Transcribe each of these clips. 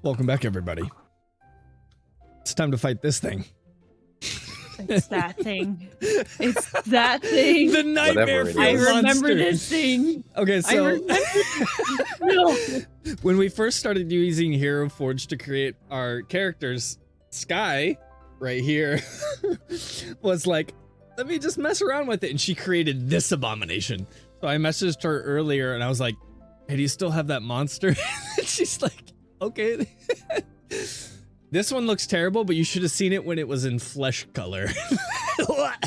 Welcome back, everybody. It's time to fight this thing. It's that thing. It's that thing. The nightmare Whatever it fuel I is. remember monster. this thing. Okay, I so remember. No. when we first started using Hero Forge to create our characters, Sky, right here, was like, let me just mess around with it. And she created this abomination. So I messaged her earlier and I was like, hey, do you still have that monster? And she's like, okay. This one looks terrible, but you should have seen it when it was in flesh color. What?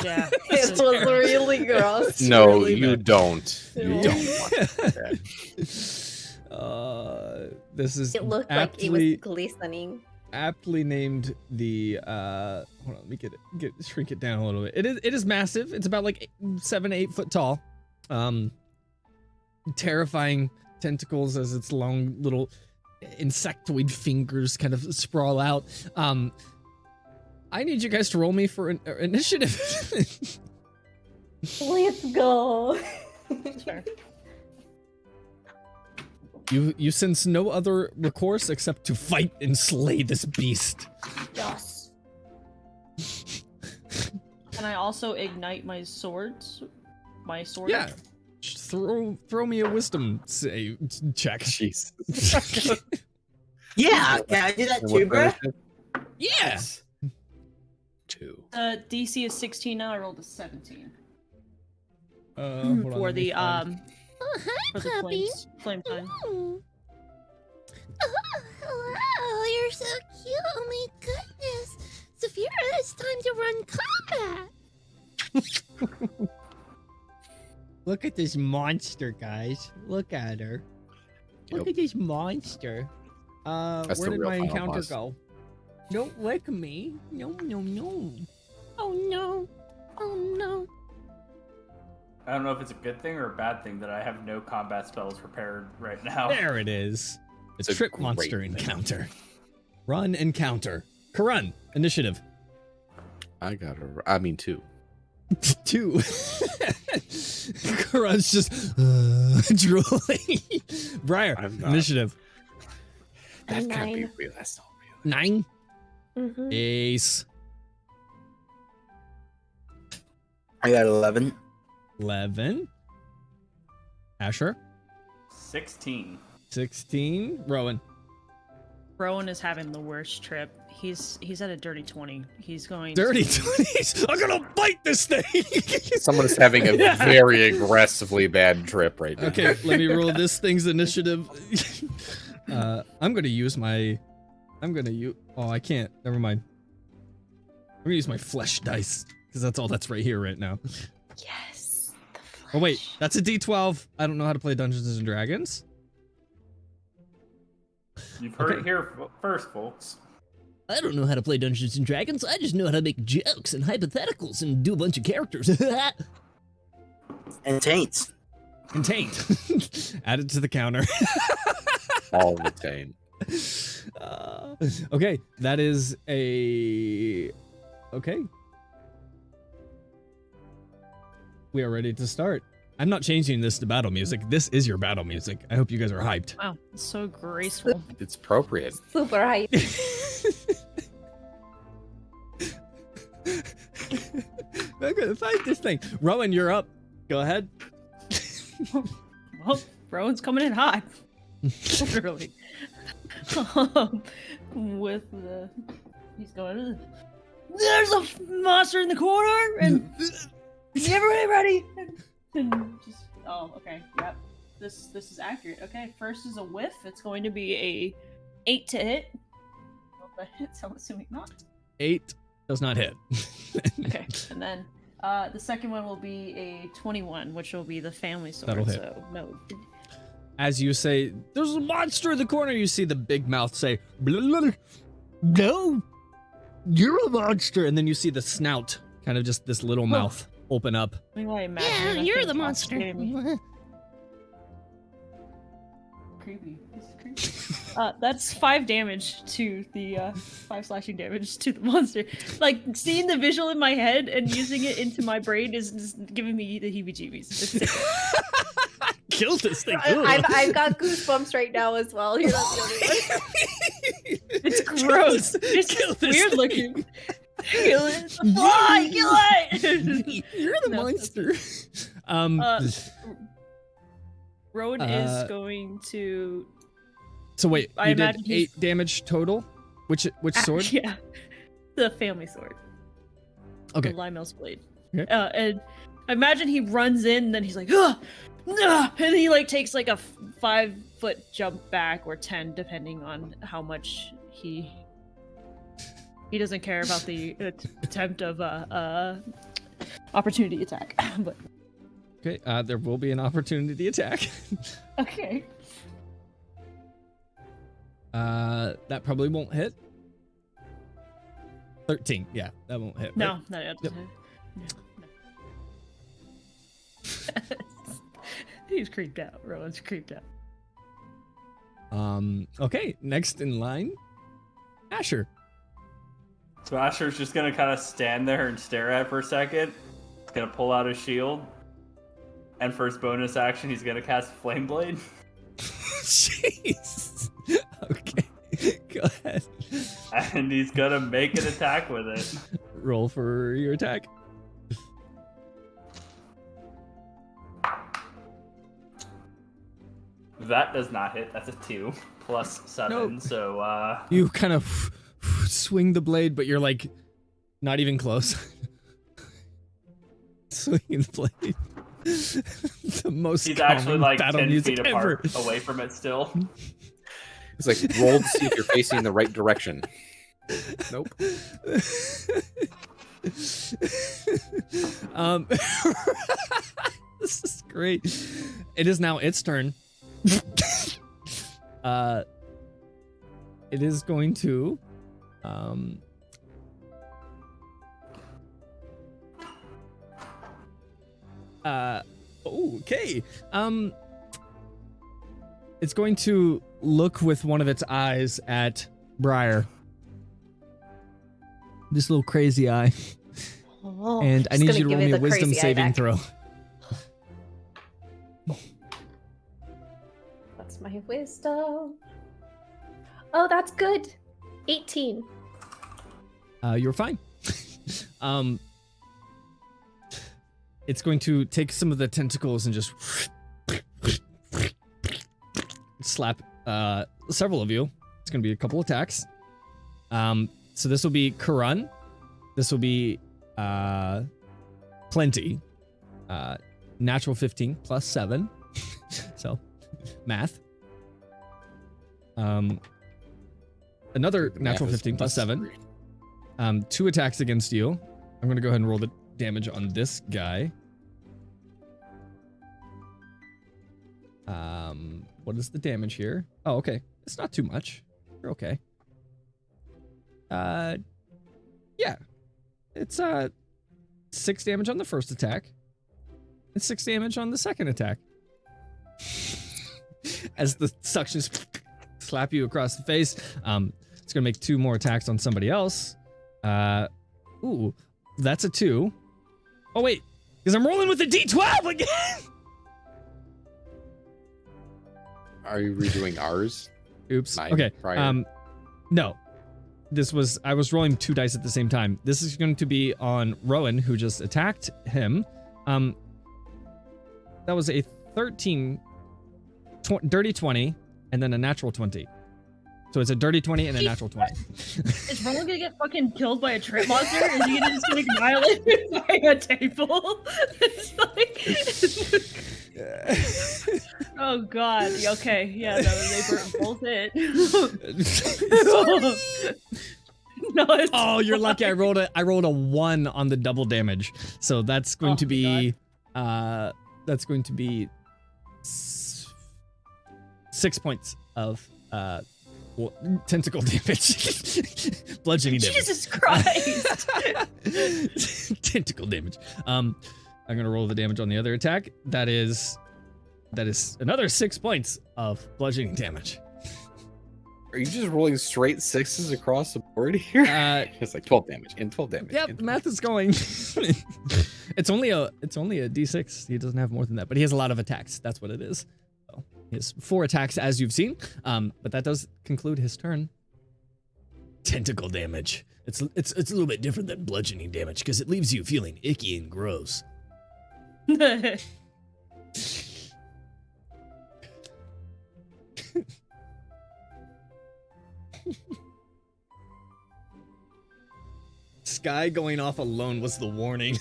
Yeah. It was really gross. No, really you bad. don't. You No. don't want that. This is It looked like it was glistening. aptly named the hold on, let me shrink it down a little bit. It is massive. It's about like 7-8 foot tall. Terrifying tentacles as its long little insectoid fingers kind of sprawl out. I need you guys to roll me for an initiative. Let's go. Fair. You sense no other recourse except to fight and slay this beast. Yes. Can I also ignite my swords? My sword? Yeah. Just throw me a wisdom check. Jesus. Yeah, can I do that And too, what bro? benefit? Yeah. 2. DC is 16 now. I rolled a 17 Hold on, for let me the find- Oh, hi, for the puppy. flame time. Oh. Hello, you're so cute. Oh my goodness. Saphira, it's time to run combat. Look at this monster, guys. Look at her. Look Yep. at this monster. That's Where the did real my final encounter boss. go? Don't lick me. No, no, no. Oh no. Oh no. I don't know if it's a good thing or a bad thing that I have no combat spells prepared right now. There it is. It's A a trip great monster thing. encounter. Run encounter. Karun, initiative. I got 2. 2. Karun's just drooling. Briar, I'm not. initiative. That can't be 9. real. That's not real. 9. Mm-hmm. Ace. I got 11. 11. Asher. 16. 16. Rowan. Rowan is having the worst trip. He's at a dirty 20. He's going Dirty to- 20s. I'm gonna bite this thing. Someone is having a very aggressively bad trip right now. Okay, let me roll this thing's initiative. I'm gonna use my. Oh, I can't. Never mind. I'm gonna use my flesh dice because that's all that's right here right now. Yes. The Oh wait, flesh. that's a D12. I don't know how to play Dungeons and Dragons. You've heard Okay. it here first, folks. I don't know how to play Dungeons and Dragons. I just know how to make jokes and hypotheticals and do a bunch of characters. And taints. Contained. Add it to the counter. All retained. Okay, that is a. Okay. We are ready to start. I'm not changing this to battle music. This is your battle music. I hope you guys are hyped. Wow, it's so graceful. It's appropriate. Super hype. I'm gonna fight this thing. Rowan, you're up. Go ahead. Well, Rowan's coming in hot. Literally. With the... He's going... There's a monster in the corner! And... Everybody ready? And just... Oh, okay. Yep. This is accurate. Okay, first is a whiff. It's going to be a 8 to hit. Hope that hits. I'm assuming not. 8 does not hit. Okay, and then the second one will be a 21, which will be the family sword. That'll hit. So no. As you say, there's a monster in the corner, you see the big mouth say, "Blah, blah, blah. No, you're a monster. And then you see the snout, kind of just this little mouth open up. I mean, I imagine Yeah, that you're thing the monster. confiscated me. Creepy. This is creepy. That's 5 damage to the 5 slashing damage to the monster. Like seeing the visual in my head and using it into my brain is just giving me the heebie-jeebies. It's sick. Kill this thing. I've got goosebumps right now as well. You're not the only one. It's gross. It's Kill just this weird thing. looking. Kill it. It's a fly. Kill it. You're the No. monster. Rowan is going to. So wait, I you did imagine he's- 8 damage total. Which sword? Yeah, the family sword. Okay. The Limel's blade. Okay. And I imagine he runs in, and then he's like, ah! And he like takes like a 5-foot jump back or 10, depending on how much he doesn't care about the attempt of opportunity attack. But Okay, there will be an opportunity attack. okay. That probably won't hit. 13. Yeah, that won't hit. No, right? not yet. Yep. No. He's creeped out. Rowan's creeped out. Okay, next in line, Asher. So Asher's just gonna kind of stand there and stare at it for a second. He's gonna pull out his shield, and for his bonus action, he's gonna cast Flame Blade. Jeez. Okay, go ahead. And he's gonna make an attack with it. Roll for your attack. That does not hit. That's a 2 plus 7. Nope. So You kind of swing the blade, but you're like not even close. Swinging the blade. The most he's actually common like battle 10 music feet ever. apart, away from it still. It's like roll to see if you're facing in the right direction. Nope. This is great. It is now its turn. It is going to okay. It's going to look with one of its eyes at Briar. This little crazy eye. Oh, And I just need gonna you to give roll me it a the wisdom crazy eye saving back. throw. That's my wisdom. Oh, that's good. 18. You're fine. It's going to take some of the tentacles and just slap several of you. It's going to be a couple attacks. So this will be Karan. This will be Plenty. Natural 15 plus 7. So math. Another The natural math is 15 plus 7. necessary. 2 attacks against you. I'm going to go ahead and roll the damage on this guy. What is the damage here? Oh, okay. It's not too much. You're okay. Yeah. It's 6 damage on the first attack. And 6 damage on the second attack. As the suctions slap you across the face. It's gonna make 2 more attacks on somebody else. Ooh, that's a 2. Oh wait, because I'm rolling with a D12 again. Are you redoing ours? Oops. Mine Okay. prior. No. I was rolling 2 dice at the same time. This is going to be on Rowan, who just attacked him. That was a 13, dirty 20, and then a natural 20. So it's a dirty 20 and a natural 20. Is Rowan gonna get fucking killed by a trip monster? Is he gonna just get annihilated by a table? It's like... Oh god. Okay. Yeah. No, they both hit. No, it's Oh, you're lucky. I fine. rolled a 1 on the double damage. So that's going Oh to my be that's going to be 6 points of tentacle damage. Bludgeoning damage. Jesus Christ. Tentacle damage. I'm gonna roll the damage on the other attack. That is another 6 points of bludgeoning damage. Are you just rolling straight 6s across the board here? It's like 12 damage and 12 damage. Yep, and the math is going. It's only a D6. He doesn't have more than that, but he has a lot of attacks. That's what it is. So he has 4 attacks, as you've seen. But that does conclude his turn. Tentacle damage. It's a little bit different than bludgeoning damage because it leaves you feeling icky and gross. Sky going off alone was the warning.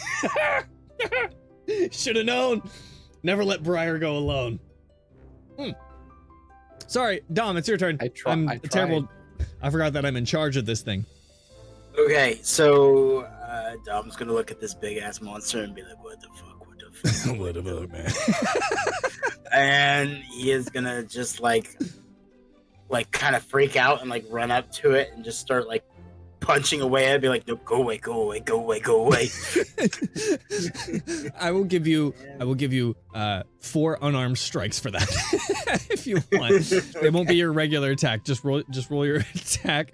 Should have known. Never let Briar go alone. Sorry, Dom, it's your turn. I tried. Terrible. I forgot that I'm in charge of this thing. Okay, so Dom's gonna look at this big ass monster and be like, "What the fuck? What the fuck? What about, man?" And he is gonna just like kind of freak out and like run up to it and just start like punching away at it. Be like, "No, go away, go away, go away, go away." I will give you 4 unarmed strikes for that if you want. They won't be your regular attack. Just roll your attack,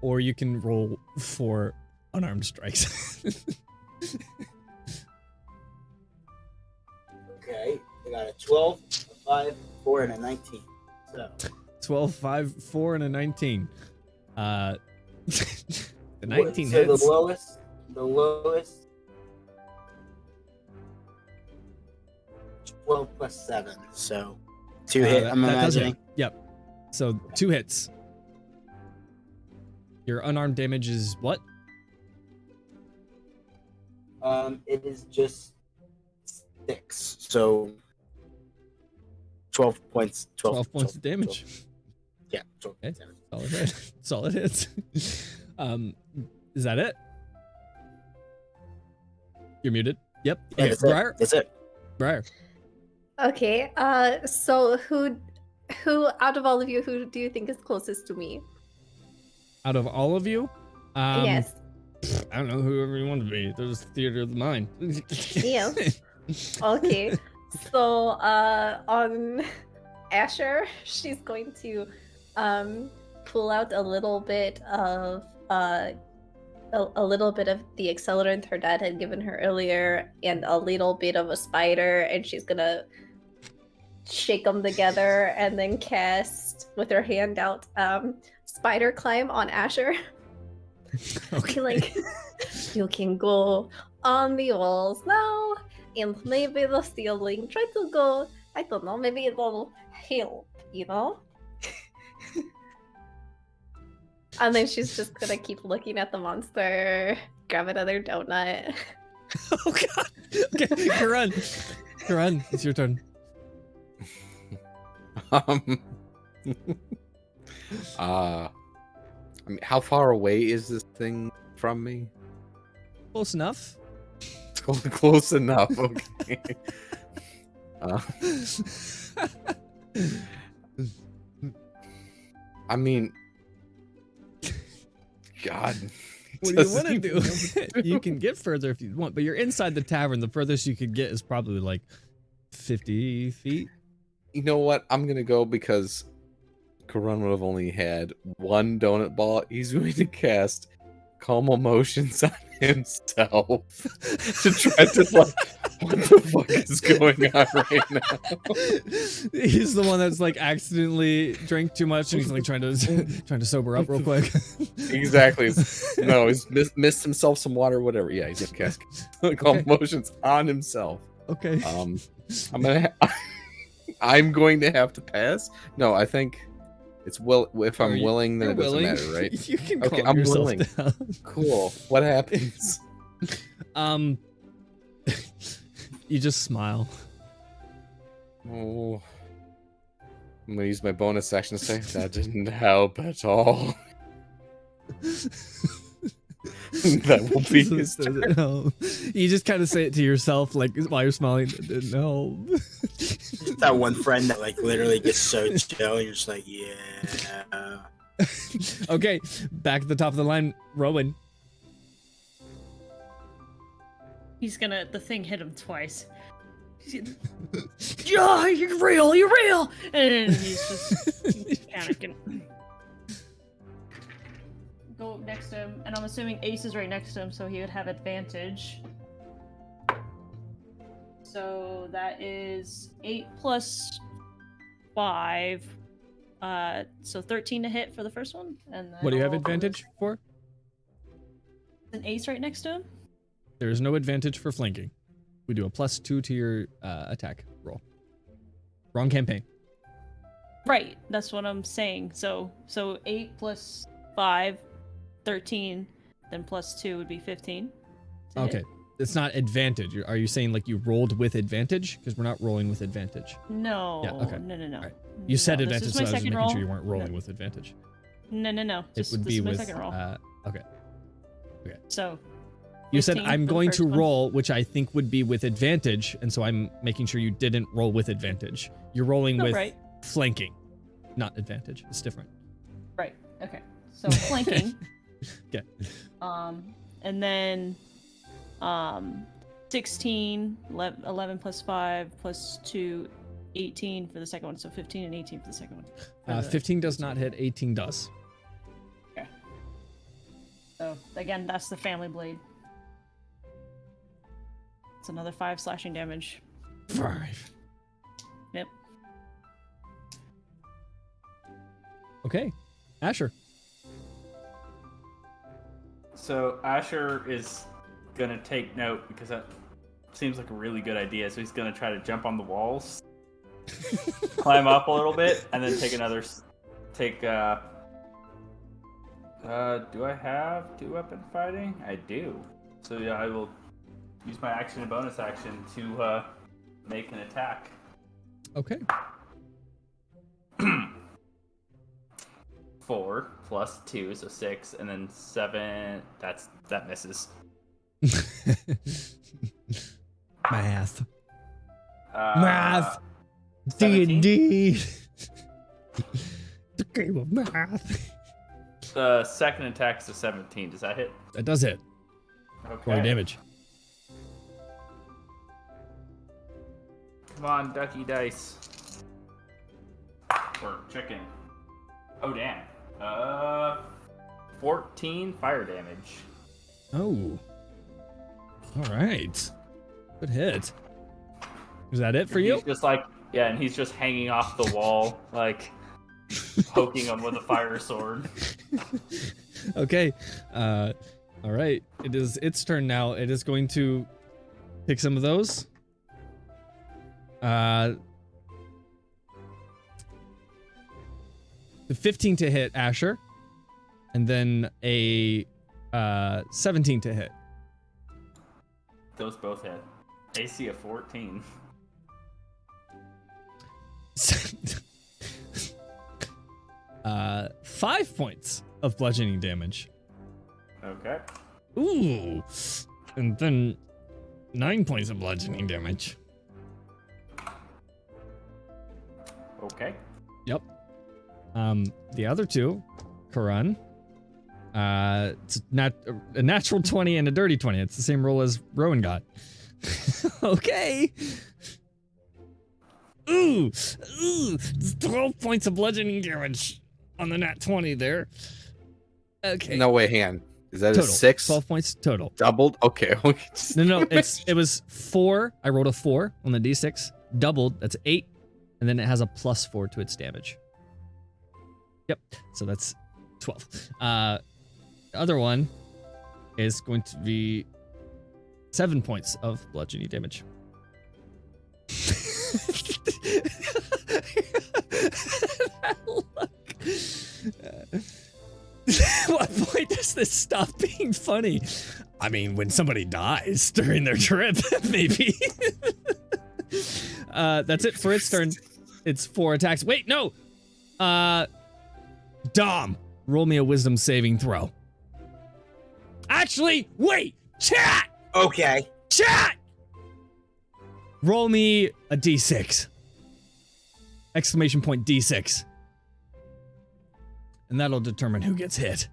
or you can roll 4 unarmed strikes. Okay, I got a 12, a 5, 4, and a 19. So 12, 5, 4, and a 19. The 19 so hits. the lowest 12 plus 7, so 2 hit, I'm that does imagining. hit. Yep. So 2 hits. Your unarmed damage is what? It is just 6, so 12 points. 12 points of damage. 12. Yeah, 12 Okay. damage. Solid hit. Solid hits. Is that it? You're muted. Yep. Yeah, Okay, that's Briar. it. That's it. Briar. Okay. So who out of all of you, who do you think is closest to me? Out of all of you, Yes. I don't know, whoever you want to be. There's theater of the mind. Yeah. Okay. So on Asher, she's going to pull out a little bit of a little bit of the accelerant her dad had given her earlier, and a little bit of a spider, and she's gonna shake them together and then cast with her hand out spider climb on Asher. Okay. Like, you can go on the walls now, and maybe the ceiling. Try to go, I don't know, maybe it'll help, you know? And then she's just gonna keep looking at the monster, grab another donut. Oh god. Okay, Karan. Karan, it's your turn. I mean, how far away is this thing from me? Close enough. It's close enough. Okay. I mean, God. What do you want to do? You can get further if you want, but you're inside the tavern. The furthest you could get is probably like 50 feet. You know what? I'm gonna go because Karan would have only had 1 donut ball. He's going to cast Calm Emotions on himself to try to like, what the fuck is going on right now? He's the one that's like accidentally drank too much, and he's like trying to sober up real quick. Exactly. No, he's missed himself some water, whatever. Yeah, he's gonna cast Calm Emotions on himself. Okay. I'm going to have to pass. No, I think it's if I'm willing, then You're it doesn't willing. matter, right? You can Okay, calm I'm yourself willing. down. Cool. What happens? You just smile. Oh, I'm gonna use my bonus action to say that didn't help at all. That will be his turn. No. You just kind of say it to yourself, like while you're smiling. It didn't help. Just that one friend that like literally gets so chill, and you're just like, yeah. Okay, back at the top of the line, Rowan. The thing hit him twice. Yeah, you're real! And he's just panicking. Go next to him, and I'm assuming Ace is right next to him, so he would have advantage. So that is 8 plus 5. So 13 to hit for the first one. And then What do you have I'll advantage for? an ace right next to him. There is no advantage for flanking. We do a +2 to your attack roll. Wrong campaign. Right, that's what I'm saying. So 8 plus 5, 13, then plus 2 would be 15. to hit. Okay. It's not advantage. Are you saying like you rolled with advantage? Because we're not rolling with advantage. No. Yeah, okay. No. Alright. You said No, advantage, this is so my I was just second making roll. sure you weren't rolling with advantage. No. It This would be is my with. second roll. Okay. So You said 15 I'm for the going to first one. roll, which I think would be with advantage, and so I'm making sure you didn't roll with advantage. You're rolling No, with right. flanking, not advantage. It's different. Right. Okay. So flanking. Okay. And then 16, 11 plus 5 plus 2, 18 for the second one. So 15 and 18 for the second one. For the- 15 does not hit. 18 does. Okay. So again, that's the family blade. It's another 5 slashing damage. 5. Yep. Okay. Asher. So Asher is gonna take note because that seems like a really good idea. So he's gonna try to jump on the walls, climb up a little bit, and then take another. Do I have 2-weapon fighting? I do. So yeah, I will use my action and bonus action to make an attack. Okay. 4 plus 2, so 6, and then 7. That misses. Math. Uh, Math. 17? D&D. The game of math. The second attack's a 17. Does that hit? That does hit. Okay. Roll damage. Come on, ducky dice. Or chicken. Oh, damn. 14 fire damage. Oh. All right. Good hit. Is that it for you? He's just like, yeah, and he's just hanging off the wall, like, poking him with a fire sword. Okay. All right. It is its turn now. It is going to pick some of those. The 15 to hit Asher, and then a 17 to hit. Those both hit. AC of 14. 5 points of bludgeoning damage. Okay. Ooh, and then 9 points of bludgeoning damage. Okay. Yep. The other two, Karan. It's not a natural 20 and a dirty 20. It's the same roll as Rowan got. Okay. Ooh, 12 points of bludgeoning damage on the nat 20 there. Okay. No way, hand. Is that Total. a 6? 12 points total. Doubled? Okay. No, it was 4. I rolled a 4 on the d6. Doubled, that's 8. And then it has a +4 to its damage. Yep. So that's 12. The other one is going to be 7 points of bludgeoning damage. What point does this stop being funny? I mean, when somebody dies during their trip, maybe. That's it for its turn. It's 4 attacks. Wait, no. Dom, roll me a wisdom saving throw. Actually, wait. Chat. Okay. Chat. Roll me a d6. Exclamation point D6. And that'll determine who gets hit.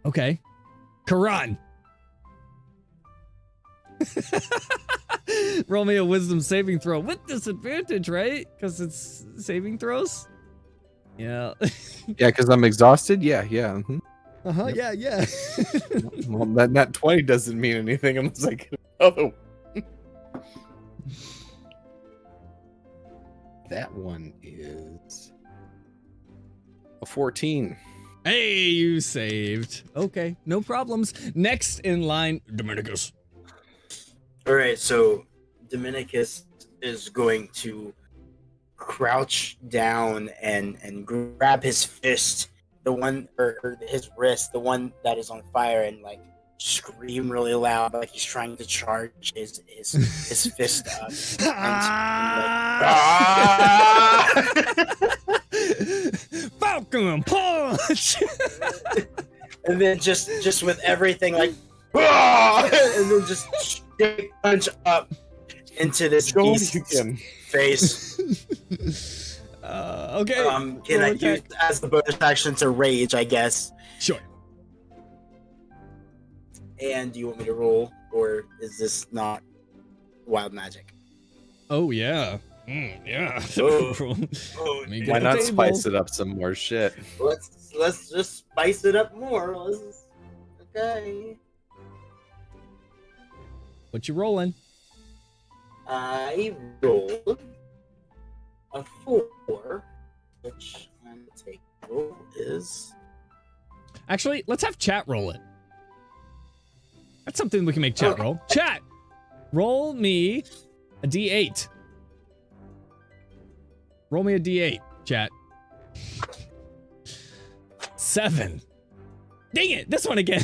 Okay. Karan. Roll me a wisdom saving throw with disadvantage, right? Because it's saving throws? Yeah. Yeah, because I'm exhausted? Yeah. Mhm. Uh-huh, Yep. yeah. Well, that 20 doesn't mean anything unless I get another one. That one is a 14. Hey, you saved. Okay, no problems. Next in line, Dominicus. All right, so Dominicus is going to crouch down and grab his fist, the one or his wrist, the one that is on fire, and like scream really loud, like he's trying to charge his fist up. Falcon punch. And then just with everything like, and then just straight punch up into this beast's face. Okay. Can I use as the bonus action to rage, I guess? Sure. And do you want me to roll, or is this not wild magic? Oh yeah. Yeah. Oh. Let me get Why the not table. spice it up some more shit? Let's just spice it up more. Okay. What you rolling? I rolled a 4, which I'm gonna take. Roll is Actually, let's have chat roll it. That's something we can make chat Okay. roll. Chat, roll me a D8. Roll me a D8, chat. 7. Dang it, this one again.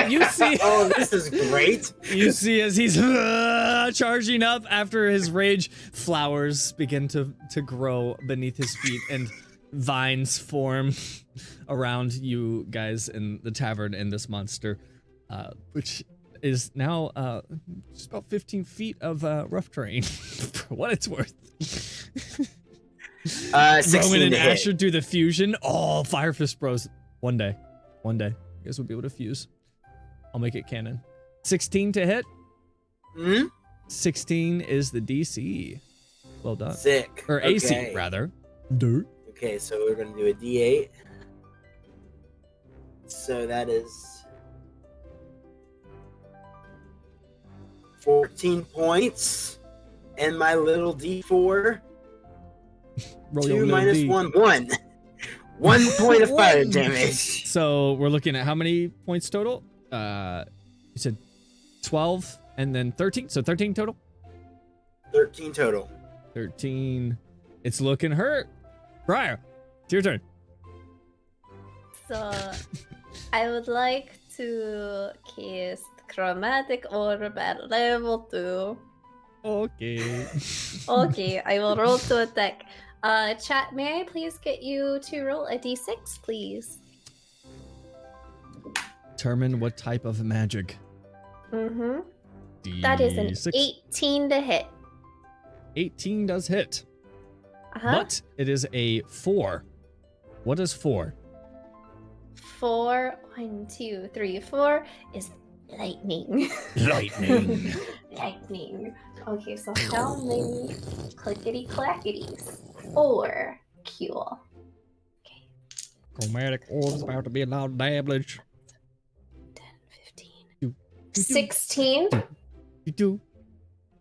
You see? Oh, this is great. You see as he's charging up after his rage, flowers begin to grow beneath his feet and vines form around you guys in the tavern and this monster, which is now just about 15 feet of rough terrain for what it's worth. 16 Roman and to hit. Asher do the fusion. Oh, Fire Fist Bros. One day, you guys will be able to fuse. I'll make it canon. 16 to hit. Hmm? 16 is the DC. Well done. Sick. Or AC, Okay. rather. Dirt. Okay, so we're gonna do a D8. So that is 14 points, and my little D4. Roll your 2 little minus D. 1, 1. 1 point of fire One. damage. So we're looking at how many points total? You said 12 and then 13. So 13 total? 13 total. 13. It's looking hurt. Briar, it's your turn. So, I would like to cast Chromatic Orb at level 2. Okay. Okay, I will roll to attack. Chat, may I please get you to roll a d6, please? Determine what type of magic. Mm-hmm. That is an D6. 18 to hit. 18 does hit, Uh-huh. but it is a 4. What is 4? 4, 1, 2, 3, 4 is lightning. Lightning. Lightning. Okay, so how many clickety clackities? 4. Cool. Chromatic orb's about to be a loud damage. 10, 15. You 16. do.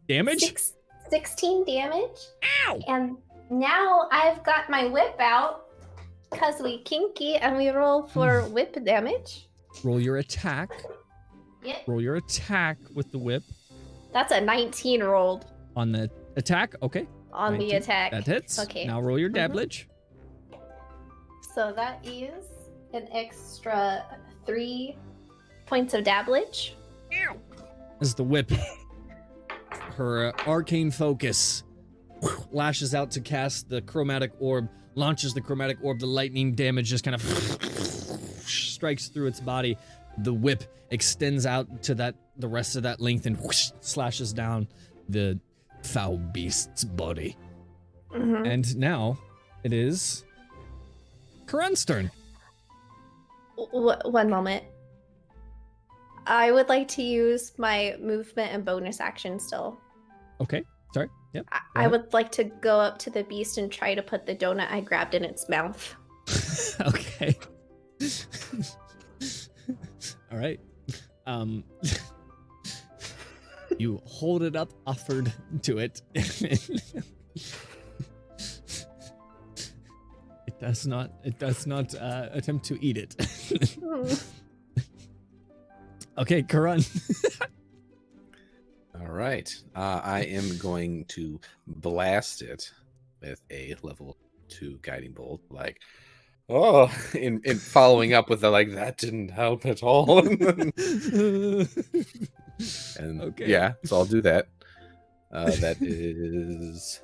Damage? 16 damage. Ow! And now I've got my whip out because we kinky and we roll for whip damage. Roll your attack. Yep. Roll your attack with the whip. That's a 19 rolled On the attack, okay. on 19. the attack. That hits. Okay. Now roll your Mhm. dabblage. So that is an extra 3 points of dabblage. As the whip, her arcane focus lashes out to cast the chromatic orb, launches the chromatic orb, the lightning damage just kind of strikes through its body. The whip extends out to the rest of that length and slashes down the foul beast's body. Mhm. And now it is Karan's turn. One moment. I would like to use my movement and bonus action still. Okay, sorry. Yep. I ahead. would like to go up to the beast and try to put the donut I grabbed in its mouth. Okay. All right. You hold it up, offered to it. It does not attempt to eat it. Okay, Karan. All right. I am going to blast it with a level 2 guiding bolt. Like, oh, in following up with the like, that didn't help at all. And Okay. yeah, so I'll do that. That is.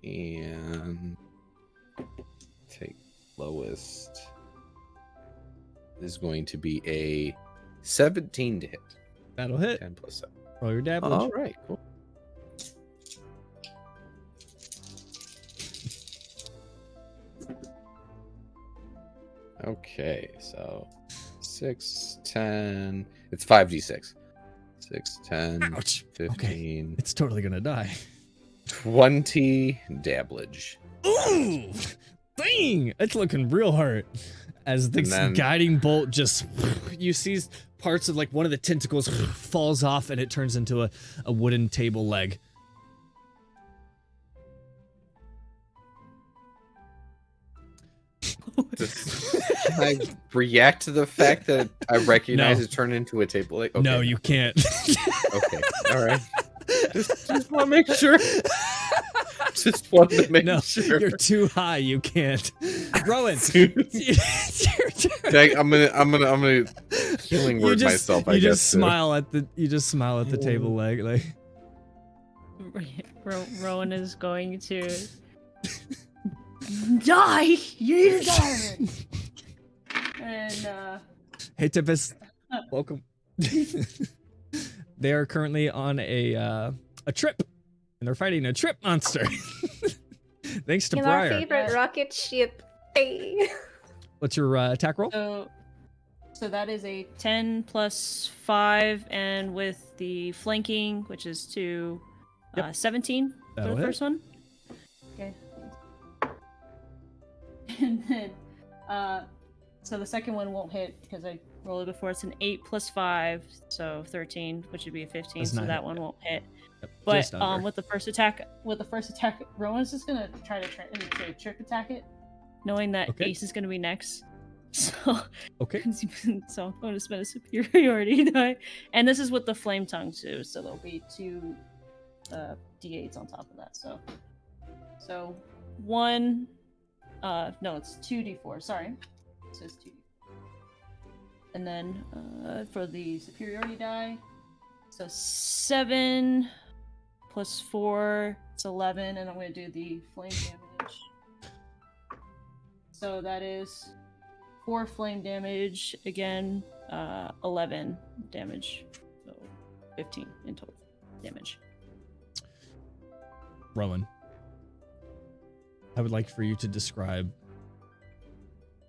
And take lowest is going to be a 17 to hit. That'll hit. 10 plus 7. Roll your damage. All right, cool. Okay, so 6, 10. It's 5d6. 6, 10, Ouch. 15, Okay. It's totally gonna die. 20 damage. Ooh! Dang! It's looking real hard. As the And then- guiding bolt just, you see parts of like one of the tentacles falls off and it turns into a wooden table leg. Can I react to the fact that I recognize No. it turned into a table? Like, okay. No, you can't. Okay, all right. Just want to make sure. Just wanted to make No, sure. you're too high. You can't. Rowan, it's your turn. I'm gonna healing word myself. I you guess. just smile at the table leg, like. Rowan is going to die. You need to die. And Hey, Tempest. Welcome. They are currently on a trip, and they're fighting a trip monster. Thanks to In our Briar. favorite rocket ship. Hey. What's your attack roll? so that is a 10 plus 5, and with the flanking, which is 2, 17 for That'll the hit. first one. Okay. And then, so the second one won't hit because I rolled it before. It's an 8 plus 5, so 13, which would be a 15. Does So not that hit. one won't hit. Yep, But just under. with the first attack, Rowan's just gonna try to trick attack it, knowing that Okay. Ace is gonna be next. So, Okay. so I'm going to spend a superiority die, and this is with the flame tongue too. So there'll be 2 d8s on top of that. So 1, no, it's 2d4. Sorry, it says 2d4. And then for the superiority die, so 7 plus 4, it's 11, and I'm going to do the flame damage. So that is 4 flame damage, again, 11 damage, so 15 in total damage. Rowan, I would like for you to describe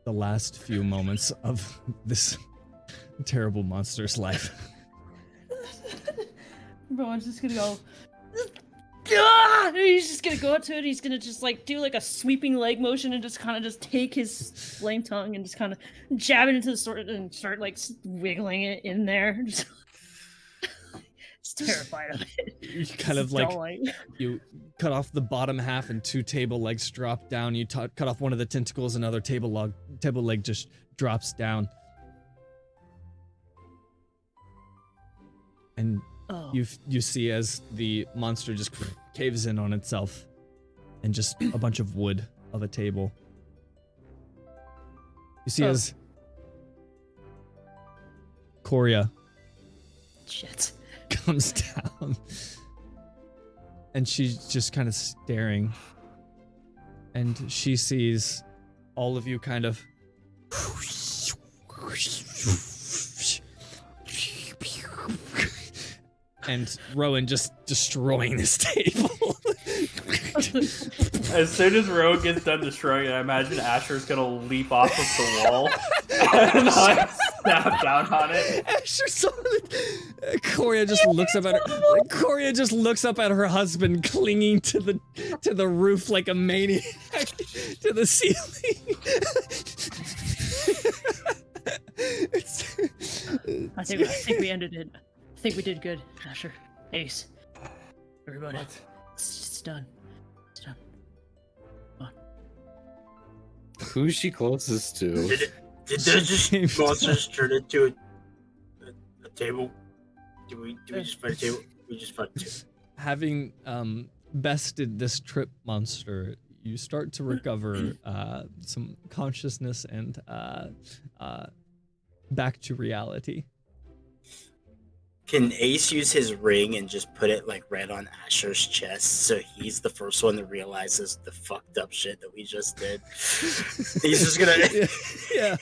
the last few moments of this terrible monster's life. Rowan's just gonna go. Ah! And he's just gonna go up to it. He's gonna just like do like a sweeping leg motion and just kind of just take his flame tongue and just kind of jab it into the sword and start like wiggling it in there. Just terrified of it. You kind of Just like don't like. you cut off the bottom half and 2 table legs drop down. You cut off one of the tentacles, another table leg just drops down. And Oh. you see as the monster just caves in on itself, and just a bunch of wood of a table. You see as Korea Shit. comes down, and she's just kind of staring, and she sees all of you kind of and Rowan just destroying this table. As soon as Rowan gets done destroying it, I imagine Asher's gonna leap off of the wall and like snap down on it. Asher saw it. Korea just looks up at her. Korea just looks up at her husband, clinging to the roof like a maniac to the ceiling. I think we ended it. I think we did good. Asher, Ace, everybody. What? It's done. It's done. Who's she closest to? Did those just monsters turn into a table? Do we just fight a table? We just fight a table. Having bested this trip monster, you start to recover some consciousness and back to reality. Can Ace use his ring and just put it like right on Asher's chest so he's the first one that realizes the fucked up shit that we just did? He's just gonna. Yeah.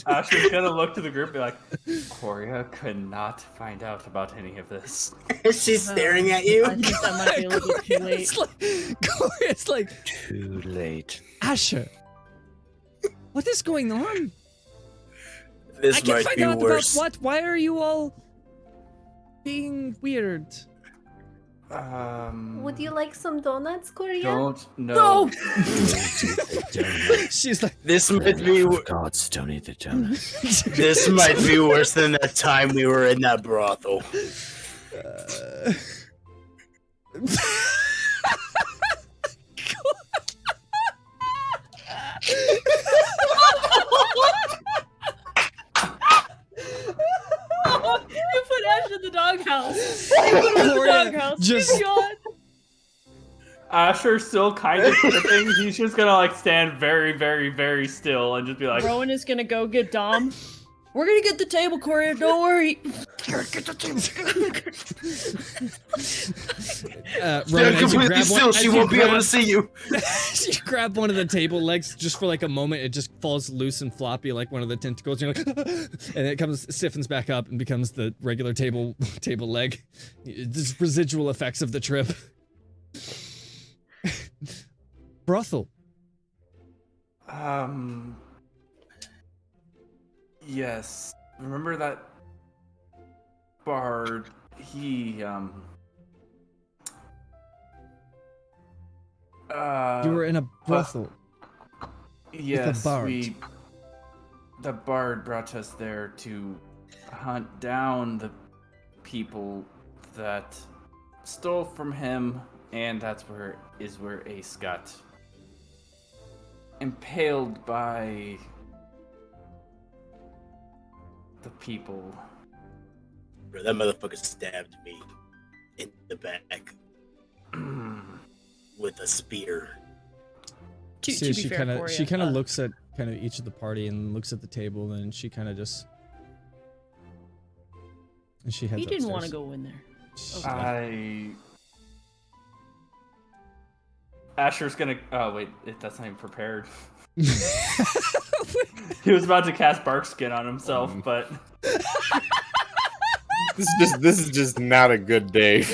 Asher's gonna look to the group and be like, Coria could not find out about any of this. She's staring at you. I think that might be a little bit too late. It's like Too late. Asher. What is going on? This I can't might find be out worse. about what. Why are you all being weird? Would you like some donuts, Korea? Don't know. She's like, This might be. Gods, don't eat the donuts. This might be worse than that time we were in that brothel. You put Ash in the doghouse. You put him in the Gloria doghouse. just- Good God. Asher's still kind of tripping. He's just gonna like stand very, very, very still and just be like, Rowan is gonna go get Dom. We're gonna get the table, Coria. Don't worry. Get the table. Rowan, Stand as you completely grab still. one, She as won't you be able grab- to see you. you grab one of the table legs just for like a moment. It just falls loose and floppy like one of the tentacles. And you're like, and it comes stiffens back up and becomes the regular table leg. Just residual effects of the trip. Brothel. yes. Remember that bard? He You were in a brothel. Yes, bard. the bard brought us there to hunt down the people that stole from him, and that's where Ace got impaled by the people. Bro, that motherfucker stabbed me in the back with a spear. To So be she fair, kind of Coria, looks at kind of each of the party and looks at the table, and she kind of just and she heads he didn't want to upstairs. go in there. Asher's gonna. Oh wait, that's not even prepared. He was about to cast Barkskin on himself, but This is just not a good day.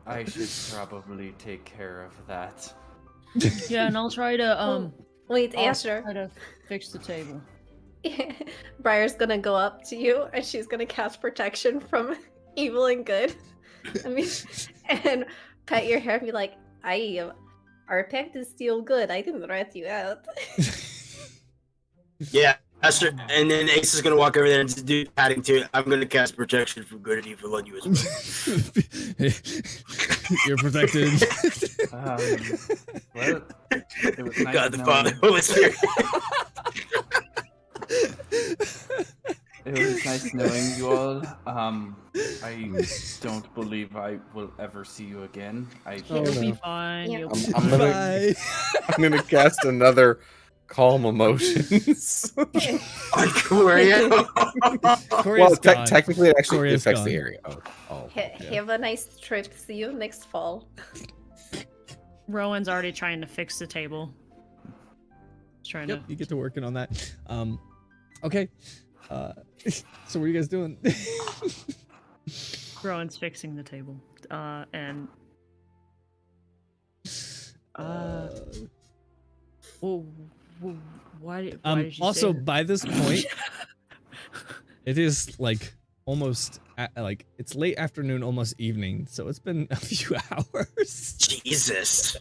I should probably take care of that. Yeah, and I'll try to Wait, I'll Asher. try to fix the table. Briar's gonna go up to you and she's gonna cast protection from evil and good. I mean, and pet your hair and be like, our pact is still good. I didn't rat you out. Yeah, Asher, and then Ace is gonna walk over there and do patting to it. I'm gonna cast protection from good and evil on you as well. You're protected. Well, it was nice God the knowing- Father, Holy Spirit. It was nice knowing you all. I don't believe I will ever see you again. You'll no. be fine. Yeah. You'll be I'm fine. gonna- Bye. I'm gonna cast another calm emotions. On Coria. Coria's gone. technically, it actually Coria's affects gone. the area. Oh. Have a nice trip. See you next fall. Rowan's already trying to fix the table. He's trying Yep, to. you get to working on that. Okay. So what are you guys doing? Rowan's fixing the table. And well, why did you also say that? by this point, it is like almost like it's late afternoon, almost evening. So it's been a few hours. Jesus.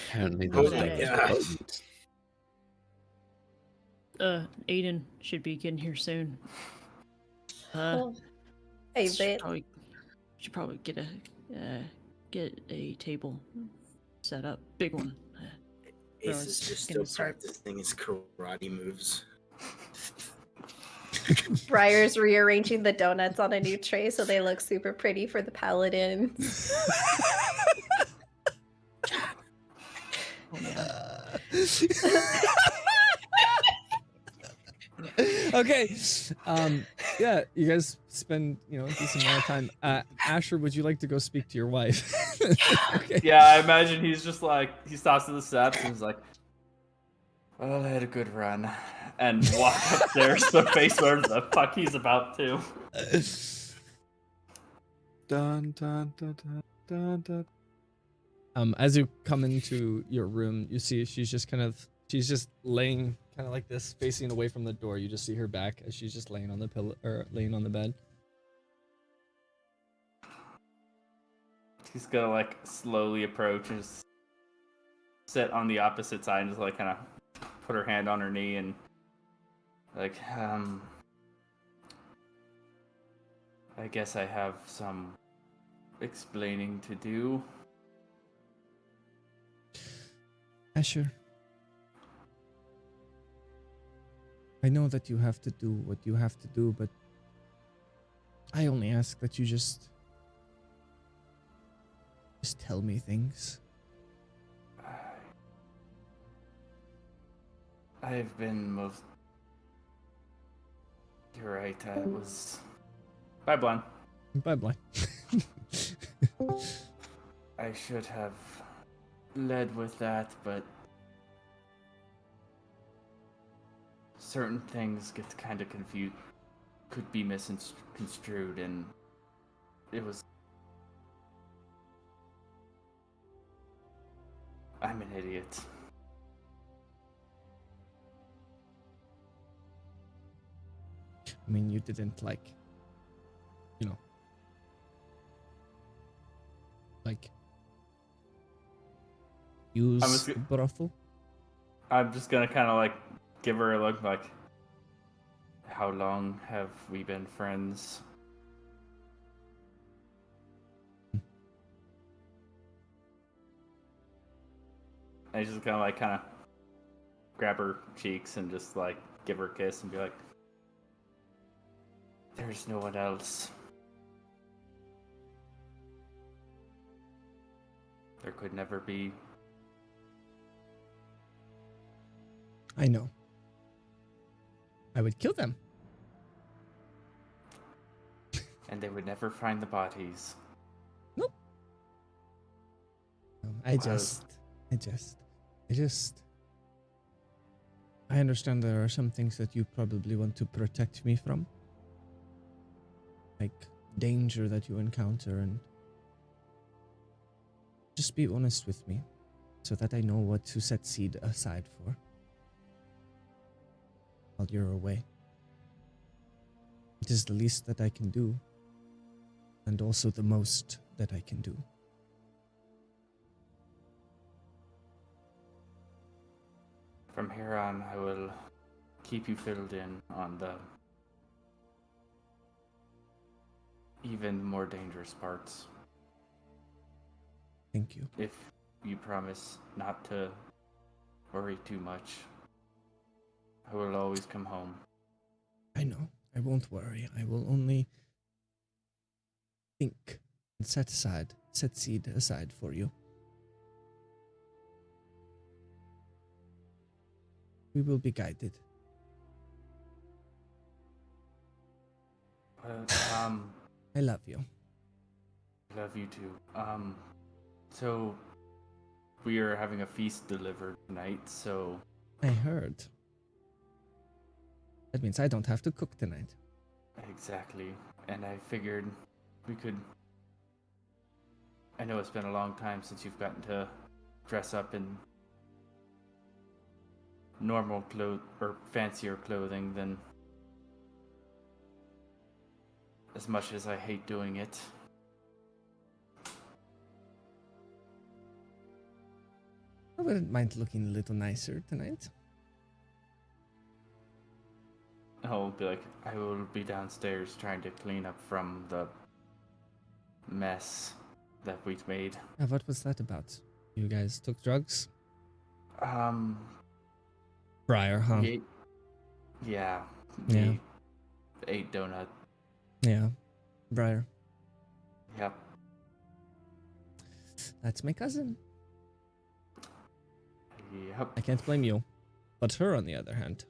Apparently Oh those my things are God. potent. Aiden should be getting here soon. Oh, a bit. Should probably get a table set up, big one. Ace is just still gonna start- practicing his karate moves. Briar's rearranging the donuts on a new tray so they look super pretty for the paladins. Oh, yeah. Okay. Yeah, you guys spend, a decent amount of time. Asher, would you like to go speak to your wife? Okay. Yeah, I imagine he's just like, he stops at the steps and he's like, well, I had a good run. And walk upstairs to face where the fuck he's about to. Dun, dun, dun, dun, dun, dun. As you come into your room, you see she's just laying kind of like this, facing away from the door. You just see her back as she's just laying on the pillow or laying on the bed. He's gonna like slowly approach and just sit on the opposite side and just like kind of put her hand on her knee and like, I guess I have some explaining to do. Asher, I know that you have to do what you have to do, but I only ask that you just tell me things. I've been most. You're right. I was. Bye, Blonde. Bye, bye. I should have led with that, but certain things get kind of confused, could be misconstrued, and it was. I'm an idiot. I mean, you didn't like use g- brothel. I'm just gonna kind of like give her a look like, how long have we been friends? I just kind of grab her cheeks and just like give her a kiss and be like, there's no one else. There could never be. I know. I would kill them. And they would never find the bodies. Nope. I understand there are some things that you probably want to protect me from. Like danger that you encounter, and just be honest with me so that I know what to set seed aside for while you're away. It is the least that I can do, and also the most that I can do. From here on, I will keep you filled in on the even more dangerous parts. Thank you. If you promise not to worry too much, I will always come home. I know. I won't worry. I will only think and set seed aside for you. We will be guided. I love you. Love you too. So we are having a feast delivered tonight, so I heard. That means I don't have to cook tonight. exactly. And I figured we could. I know it's been a long time since you've gotten to dress up in normal clothes or fancier clothing than. As much as I hate doing it. I wouldn't mind looking a little nicer tonight. he'll be like, I will be downstairs trying to clean up from the mess that we've made. What was that about? You guys took drugs? Briar, huh? We, yeah. Yeah. We ate donut. Yeah. Briar. Yep. That's my cousin. Yep. I can't blame you. But her, on the other hand.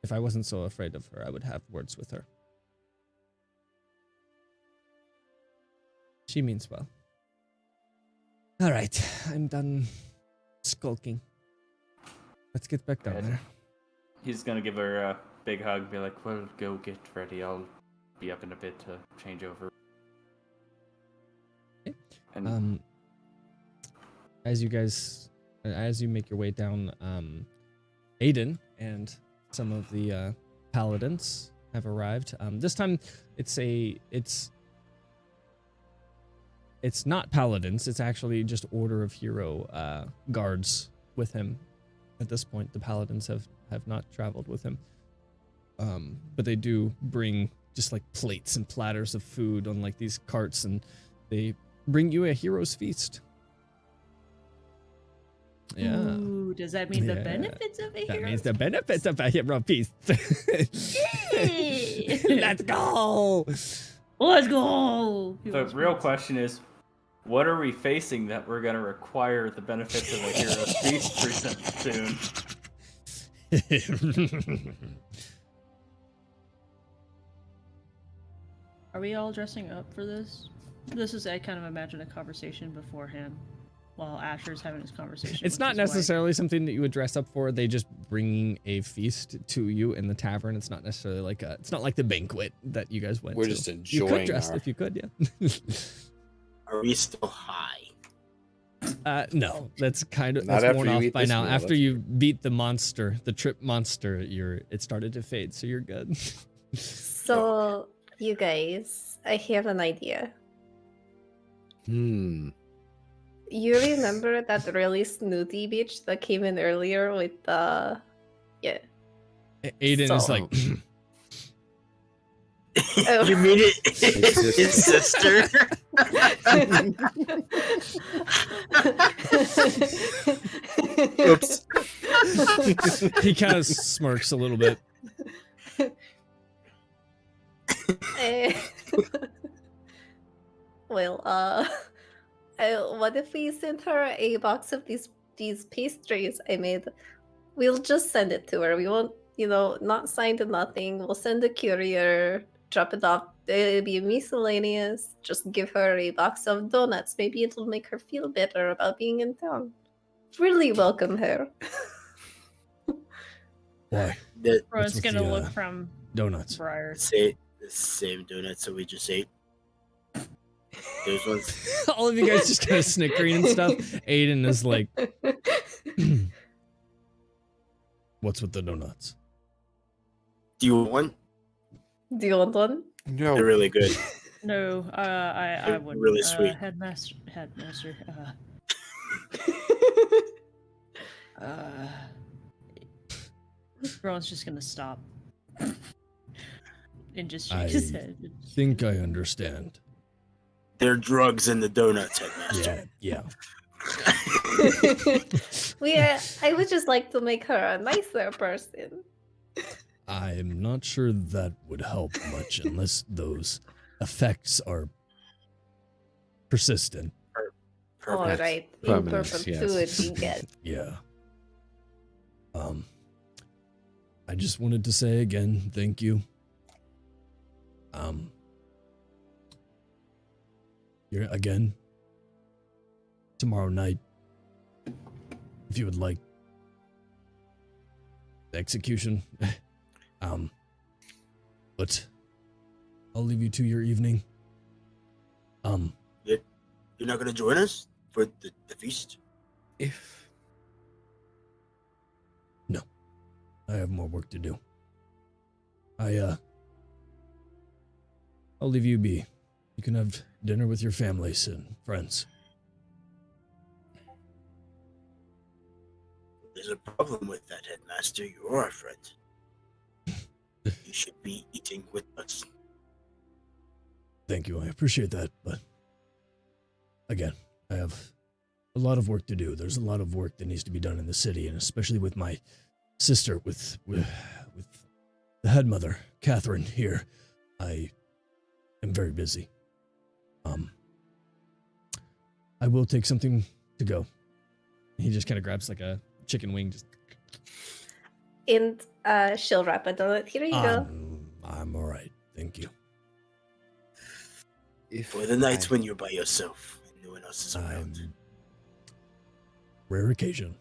If I wasn't so afraid of her, I would have words with her. She means well. All right, I'm done skulking. Let's get back down there. He's gonna give her a big hug and be like, well, go get ready. I'll be up in a bit to change over. Okay. And As you make your way down, Aiden and some of the paladins have arrived. This time it's not paladins, it's actually just Order of Hero guards with him. At this point, the paladins have not traveled with him. But they do bring just like plates and platters of food on like these carts, and they bring you a hero's feast. Yeah. Ooh, does that mean the Yeah. benefits of a That hero? means the benefits of a hero feast. Yay! Let's go! Let's go! the real question is, what are we facing that we're gonna require the benefits of a hero's feast soon? Are we all dressing up for this? This is, I kind of imagine a conversation beforehand while Asher's having his conversation. It's with not his wife. necessarily something that you would dress up for. They just bring a feast to you in the tavern. It's not necessarily like it's not like the banquet that you guys went We're to. just You enjoying could dress our... if you could, yeah. Are we still high? No, that's kind of Not that's after worn you off eat by this now. meal, After that's you beat the monster, the trip monster, it started to fade, so you're good. So, you guys, I have an idea. Hmm. You remember that really snooty bitch that came in earlier with the... Yeah. Aiden is So- like, Oh. You mean it? His His sister? Oops. he kind of smirks a little bit. Eh, well, what if we send her a box of these pastries I made? We'll just send it to her. We won't, not signed or nothing. We'll send a courier, drop it off. It'll be miscellaneous. Just give her a box of donuts. Maybe it'll make her feel better about being in town. Really welcome her. Why? The Everyone's with gonna the, look from Donuts. Briar. same donuts that we just ate. Those ones. All of you guys just kind of snickering and stuff. Aiden is like, what's with the donuts? Do you want one? Do you want one? No. They're really good. No, I They're wouldn't. really sweet. Headmaster. Everyone's just gonna stop and just shake his I head. think I understand. They're drugs in the donuts, headmaster. Yeah. I would just like to make her a nicer person. I'm not sure that would help much unless those effects are persistent. All Perfect. right, in Permanence, perpetuity, yes. Yeah. I just wanted to say again, thank you. You're again tomorrow night, if you would like the execution. But I'll leave you to your evening. You're not gonna join us for the feast? If I have more work to do. I'll leave you be. You can have dinner with your families and friends. there's a problem with that, Headmaster. You are our friend. You should be eating with us. Thank you, I appreciate that, but again, I have a lot of work to do. There's a lot of work that needs to be done in the city, and especially with my sister, with the head mother, Catherine, here. I am very busy. I will take something to go. He just kind of grabs like a chicken wing. Just And she'll wrap a donut. Here you go. I'm all right. Thank you. For the nights when you're by yourself and no one else is around. Rare occasion.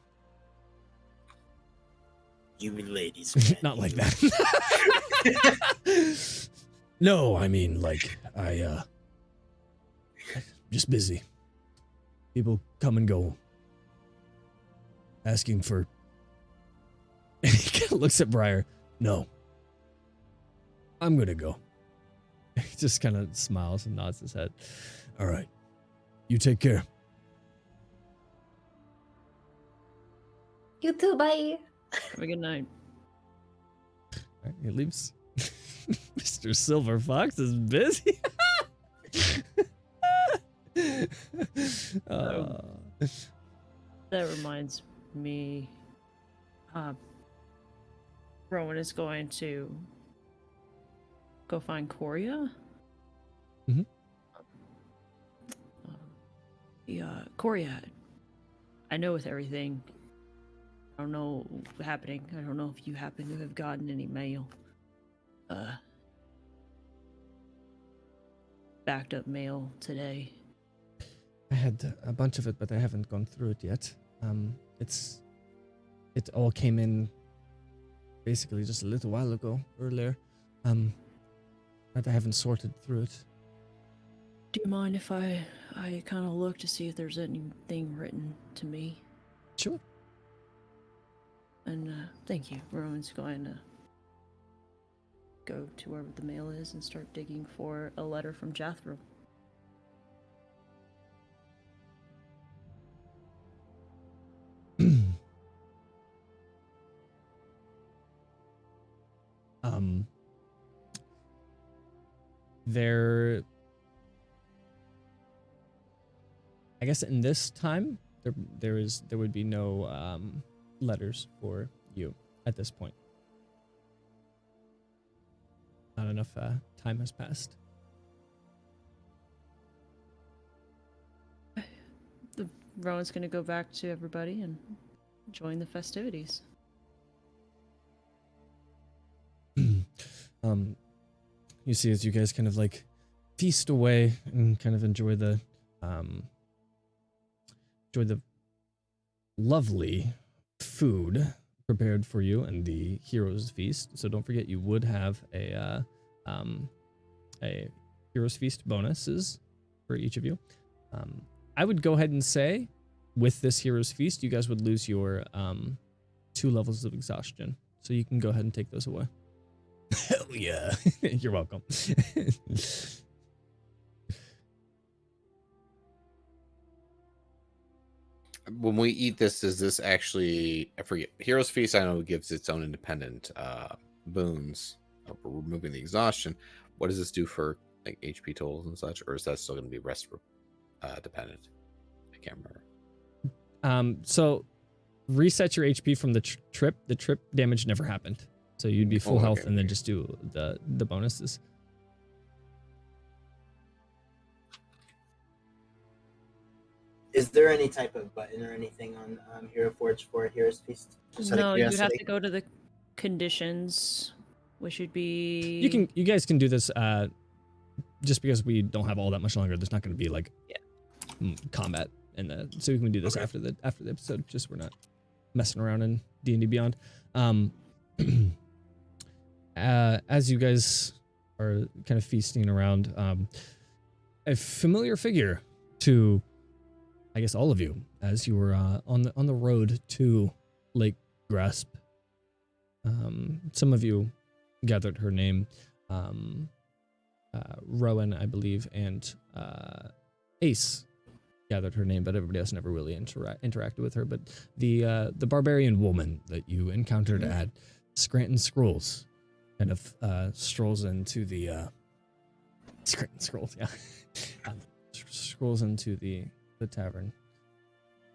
You mean ladies, man. not like that. No, I mean, like, just busy. People come and go. Asking for... And he kind of looks at Briar. No. I'm gonna go. He just kind of smiles and nods his head. All right. You take care. You too, bye. Have a good night. All right, he leaves. Mr. Silver Fox is busy. That reminds me. Rowan is going to go find Coria. Mhm. Yeah, Coria. I know with everything. I don't know what's happening. I don't know if you happen to have gotten any mail. Backed up mail today. I had a bunch of it, but I haven't gone through it yet. It all came in basically just a little while ago, earlier. But I haven't sorted through it. Do you mind if I kind of look to see if there's anything written to me? Sure. And thank you. Rowan's going to go to wherever the mail is and start digging for a letter from Jethro. There, I guess in this time, there would be no letters for you at this point. Not enough time has passed. Rowan's going to go back to everybody and join the festivities. You see as you guys kind of like feast away and kind of enjoy the lovely food prepared for you and the heroes feast. So don't forget you would have a heroes feast bonuses for each of you. I would go ahead and say with this heroes feast you guys would lose your 2 levels of exhaustion. So you can go ahead and take those away. Hell yeah. You're welcome. When we eat this, does this actually, I forget, Heroes Feast I know gives its own independent boons for removing the exhaustion. What does this do for like HP totals and such, or is that still going to be rest dependent? I can't remember. So reset your HP from the trip. The trip damage never happened. So you'd be full health and then just do the bonuses. Is there any type of button or anything on Hero Forge for Heroes Feast? No, you have to go to the conditions, which would be. You guys can do this. Just because we don't have all that much longer, there's not going to be like combat, so we can do this after the episode. Just we're not messing around in D&D Beyond. As you guys are kind of feasting around, a familiar figure to, I guess, all of you, as you were on the road to Lake Grasp. Some of you gathered her name, Rowan, I believe, and Ace gathered her name, but everybody else never really interacted with her. But the barbarian woman that you encountered at Scranton Scrolls kind of strolls into the Scranton Scrolls, yeah, scrolls into the tavern.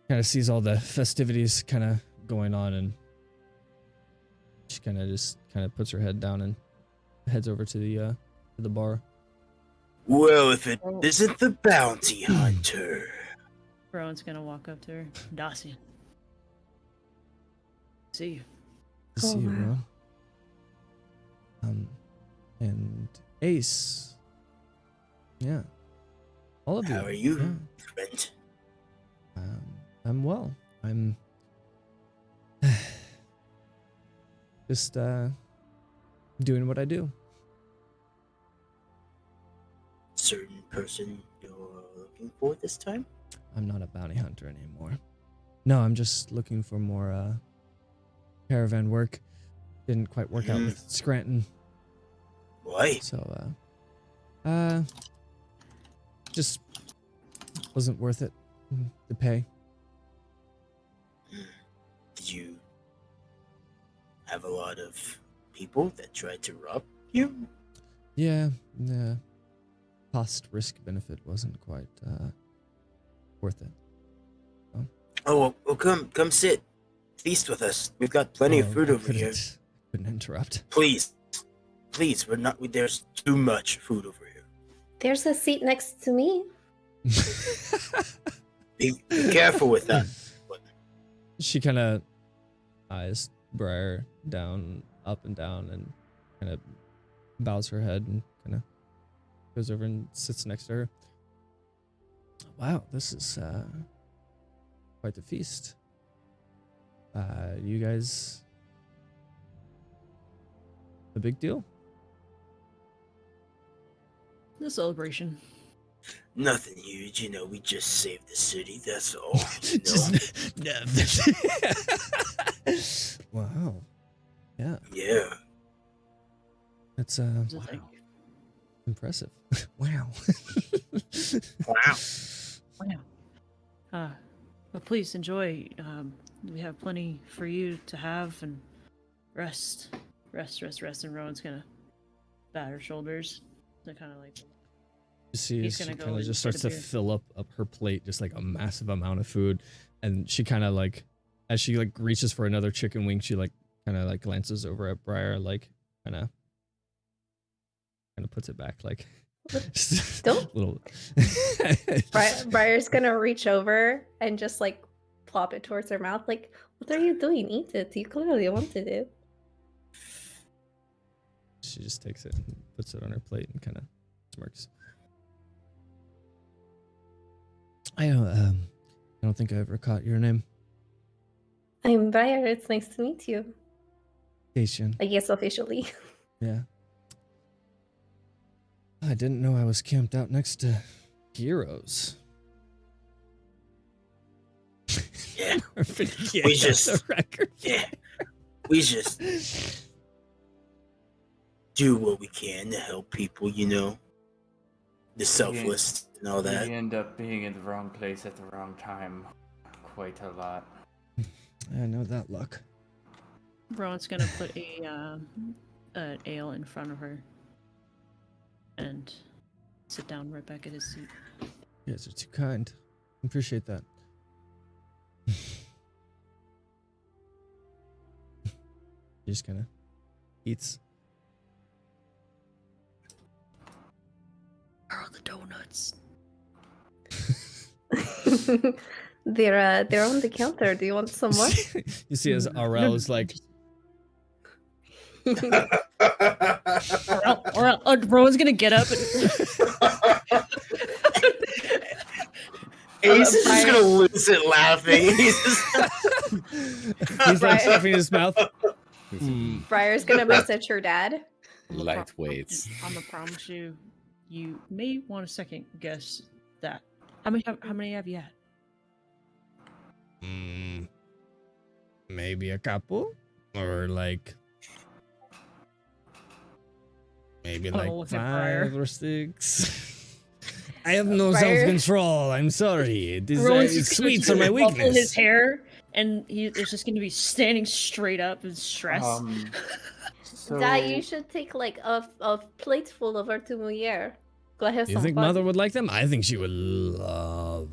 Kind of sees all the festivities kind of going on, and she kind of puts her head down and heads over to the bar. Well, if it isn't the bounty hunter. Rowan's gonna walk up to her. Dacian. See you. See you, bro. And Ace. Yeah. All of you. How are you, Yeah. friend? I'm well. I'm just doing what I do. Certain person you're looking for this time? I'm not a bounty hunter anymore. No, I'm just looking for more caravan work. Didn't quite work out with Scranton. Why? So just wasn't worth it to pay. Did you have a lot of people that tried to rob you? Yeah, the cost risk benefit wasn't quite worth it. Oh, well, come sit. Feast with us. We've got plenty of food over here. Couldn't interrupt. Please, there's too much food over here. There's a seat next to me. Be careful with that. She kind of eyes Briar up and down, and kind of bows her head and kind of goes over and sits next to her. Wow, this is quite the feast. You guys, a big deal? The celebration. Nothing huge, we just saved the city, that's all. Wow. Yeah. Yeah. That's Wow. Impressive. Wow. Wow. But please enjoy. We have plenty for you to have, and rest. And Rowan's gonna bat her shoulders to kind of like. You see, He's she gonna go kind of and just get starts a to beer. fill up her plate, just like a massive amount of food, and she kind of like, as she like reaches for another chicken wing, she like kind of like glances over at Briar, like kind of puts it back, like. Don't. Little. Briar's gonna reach over and just like plop it towards her mouth. Like, what are you doing? Eat it. You clearly wanted it. She just takes it and puts it on her plate and kind of smirks. I don't think I ever caught your name. I'm Briar. It's nice to meet you. Dacian. I guess officially. Yeah. I didn't know I was camped out next to heroes. Yeah. We just do what we can to help people, the selfless and all that. We end up being in the wrong place at the wrong time quite a lot. I know that luck. Rowan's gonna put an ale in front of her and sit down right back at his seat. You guys are too kind. Appreciate that. He just kind of eats. Where are the donuts? They're on the counter. Do you want some more? You see, as Aurel is like, or Rowan's gonna get up. Ace is just gonna lose it laughing. he's like stuffing his mouth. Briar's gonna message her dad. Lightweights. I'm gonna promise you, you may want to second guess that. How many have you had? Maybe a couple, or like maybe Oh, like look at Briar. 5 or 6. I have no Briar- self-control. I'm sorry. It is, Rowan's just gonna sweets are my ruffle his weakness. hair, and is just gonna be standing straight up in stress. So Dad, you should take like a plate full of our Mouillère. Go have You some think fun. Mother would like them? I think she would love.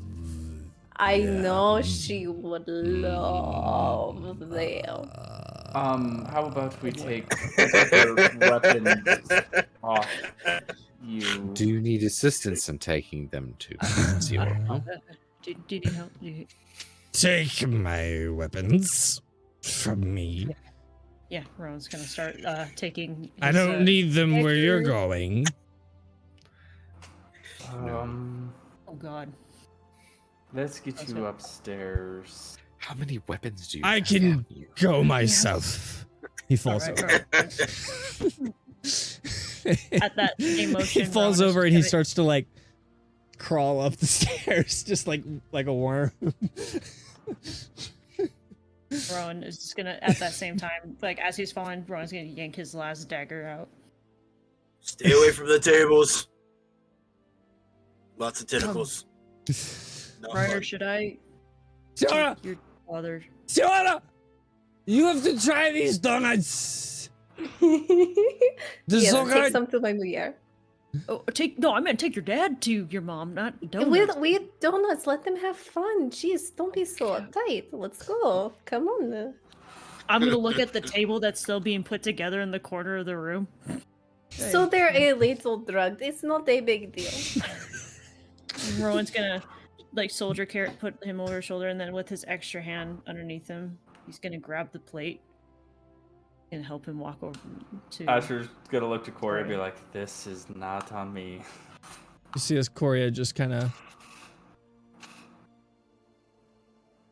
I them. know she would love them. how about we take your weapons off you? Do you need assistance in taking them to Zero? Do you need help? Take my weapons from me. Yeah, Rowan's gonna start taking. His, I don't need them where you're dagger. going. Oh God. Let's get you upstairs. How many weapons do you I have can on you? go myself. He falls Alright, over. At that same motion, He falls Rowan is over and he gonna- starts to like crawl up the stairs, just like a worm. Rowan is just gonna, at that same time, like as he's falling, Rowan's gonna yank his last dagger out. Stay away from the tables. Lots of tentacles. Not Ryder, fun. should I Siora! take your father? Siora! You have to try these donuts. They're Yeah, so take good. some to my Mouillère. Oh, I meant take your dad to your mom, not donuts. We eat donuts. Let them have fun. Jeez, don't be so uptight. Let's go. Come on. I'm gonna look at the table that's still being put together in the corner of the room. So they're a little drugged. It's not a big deal. Rowan's gonna like soldier carrot, put him over his shoulder, and then with his extra hand underneath him, he's gonna grab the plate and help him walk over to. Asher's gonna look to Corey and be like, "This is not on me." You see as Coria just kind of.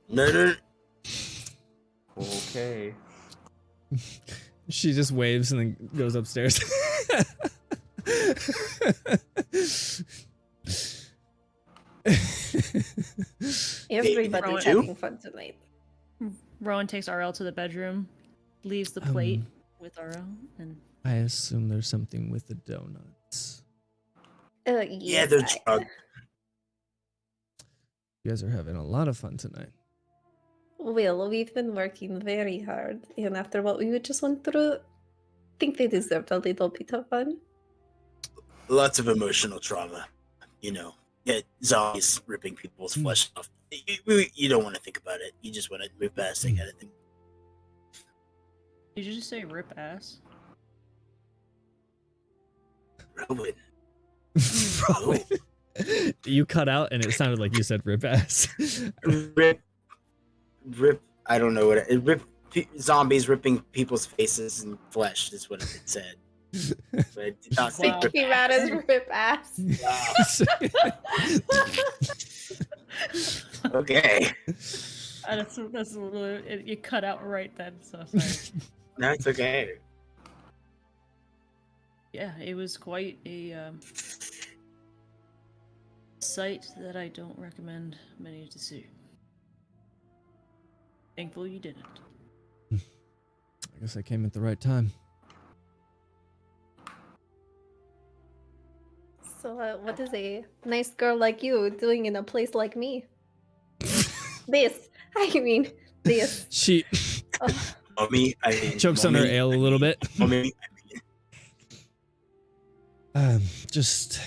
No. Okay. She just waves and then goes upstairs. Everybody's Rowan- having fun tonight. Rowan takes RL to the bedroom, leaves the plate with RL, and I assume there's something with the donuts. Yeah, Yes, they're I- drugged. You guys are having a lot of fun tonight. Well, we've been working very hard, and after what we just went through, I think they deserved a little bit of fun. Lots of emotional trauma. You know, yeah, zombies ripping people's flesh off. You don't want to think about it. You just want to move past it, kind of thing. did you just say rip ass? Rowan. Rowan. You cut out and it sounded like you said rip ass. Rip. I don't know what it. Zombies ripping people's faces and flesh is what it said. But it did not say Wow. rip. Be mad as rip ass. Okay, That's a little, you cut out right then. So sorry. that's okay. Yeah, it was quite a sight that I don't recommend many to see. Thankful you didn't. I guess I came at the right time. So, what is a nice girl like you doing in a place like me? This. I mean, this. She Oh, Mommy, I mean, chokes on her mommy, ale a little bit. Mommy, Just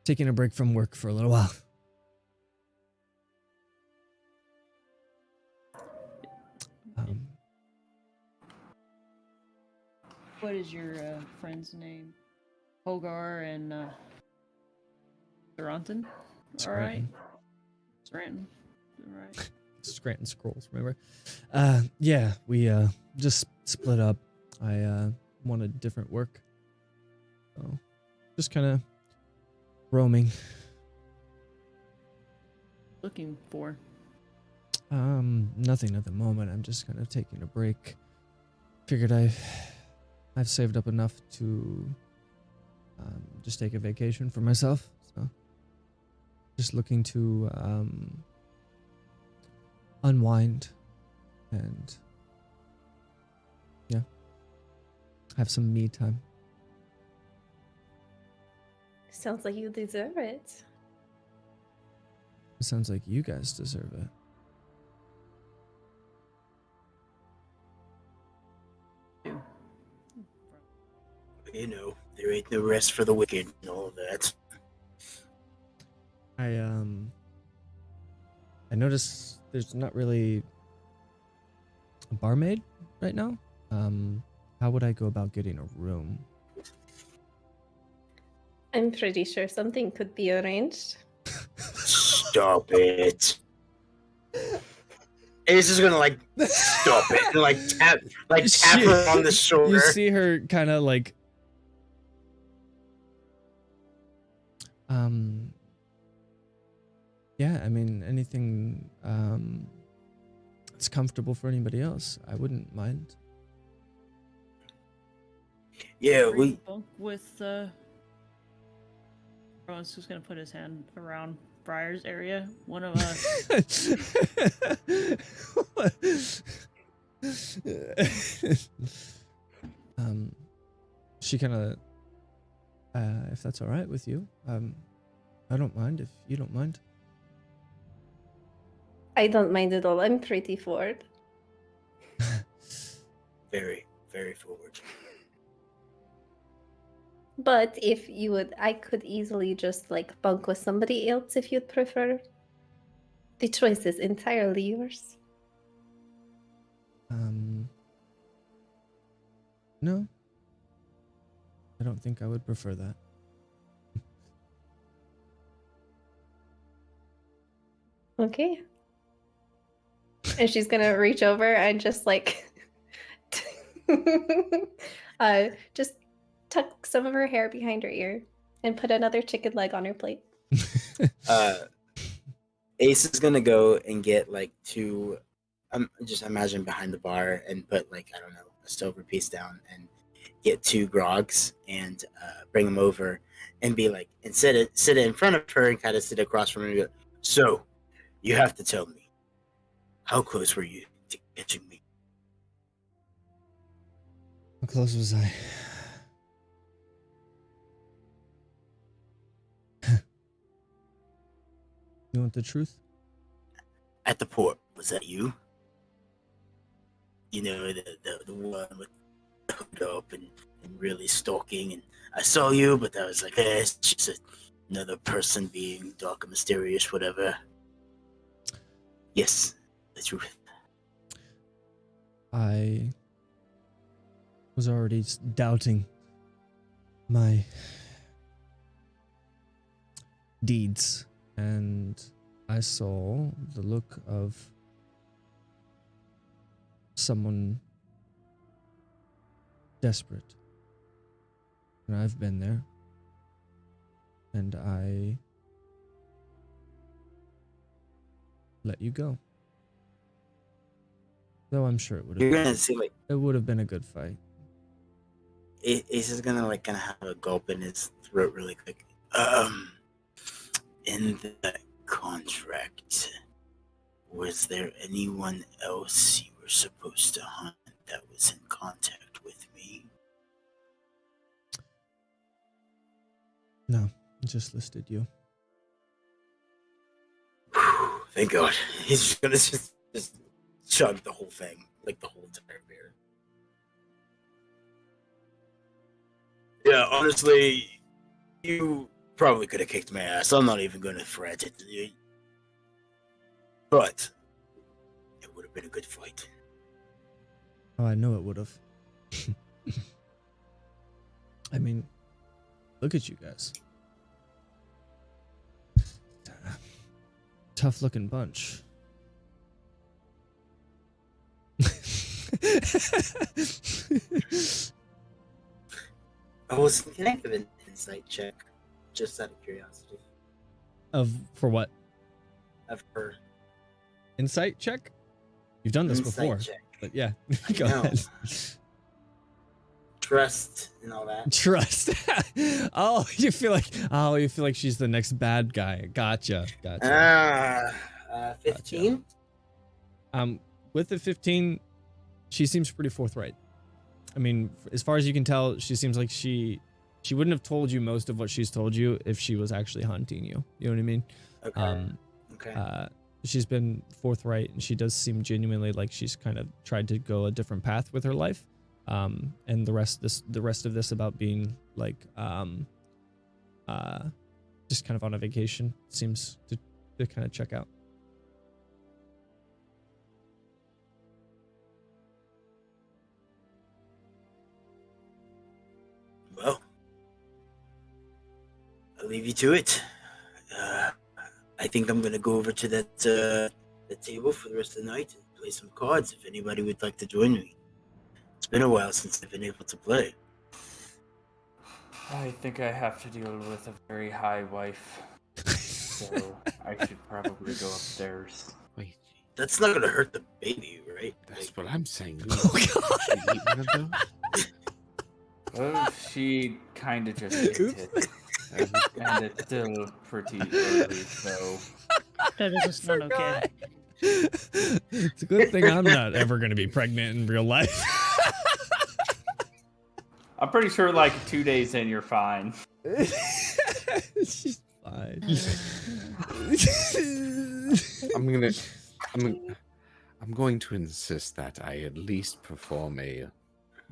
taking a break from work for a little while. What is your friend's name? Hogar and Saranton? Alright. Saranton. Alright. Scranton Scrolls, remember? Yeah, we just split up. I wanted different work. So just kind of roaming. Looking for. Nothing at the moment. I'm just kind of taking a break. Figured I've saved up enough to just take a vacation for myself. So just looking to unwind and have some me time. Sounds like you deserve it. It sounds like you guys deserve it. You know, there ain't no rest for the wicked and all of that. I noticed there's not really a barmaid right now. How would I go about getting a room? I'm pretty sure something could be arranged. Stop it. Ace is gonna like stop it and tap her on the shoulder. You see her kind of like yeah, I mean anything it's comfortable for anybody else. I wouldn't mind. Yeah, we with Rowan's just gonna put his hand around Briar's area. One of us. She kind of if that's all right with you, I don't mind if you don't mind. I don't mind at all. I'm pretty forward. very, very forward. But if you would, I could easily just like bunk with somebody else if you'd prefer. The choice is entirely yours. No. I don't think I would prefer that. Okay. And she's gonna reach over and just like just tuck some of her hair behind her ear and put another chicken leg on her plate. Ace is gonna go and get like two. Just imagine behind the bar and put like I don't know a silver piece down and get two grogs and bring them over and be like and sit in front of her and kind of sit across from her and go, so you have to tell me, how close were you to catching me? How close was I? You want the truth? At the port, was that you? You know, the one with the hood up and really stalking, and I saw you, but I was like, it's just another person being dark and mysterious, whatever. Yes, the truth. I was already doubting my deeds, and I saw the look of someone desperate. And I've been there. And I let you go. Though I'm sure it would have You're gonna see like it would have been a good fight. Ace is gonna like kind of have a gulp in his throat really quick. In the contract, was there anyone else you were supposed to hunt that was in contact with me? No, I just listed you. Thank God. He's just gonna just chug the whole thing, like the whole entire beer. Yeah, honestly, you probably could have kicked my ass. I'm not even gonna fret it. But it would have been a good fight. Oh, I know it would have. I mean, look at you guys. Tough looking bunch. Can I give an insight check? Just out of curiosity. For what? Of her. Insight check? You've done this Insight before. check. But yeah, I go know. ahead. Trust and all that. Trust. Oh, you feel like she's the next bad guy. Gotcha. 15? With the 15, she seems pretty forthright. I mean, as far as you can tell, she seems like she she wouldn't have told you most of what she's told you if she was actually hunting you. You know what I mean? Okay. Okay. She's been forthright, and she does seem genuinely like she's kind of tried to go a different path with her life. And the rest of this about being like just kind of on a vacation seems to kind of check out. Well, I'll leave you to it. I think I'm gonna go over to that table for the rest of the night and play some cards. If anybody would like to join me, it's been a while since I've been able to play. I think I have to deal with a very high wife, so I should probably go upstairs. Wait, That's not gonna hurt the baby, right? that's what I'm saying. Oh, God. Should we eat one of those? Well, she kind of just ate it, and it's still pretty early, so That is just not okay. It's a good thing I'm not ever going to be pregnant in real life. I'm pretty sure like 2 days in, you're fine. She's fine. I'm going to insist that I at least perform a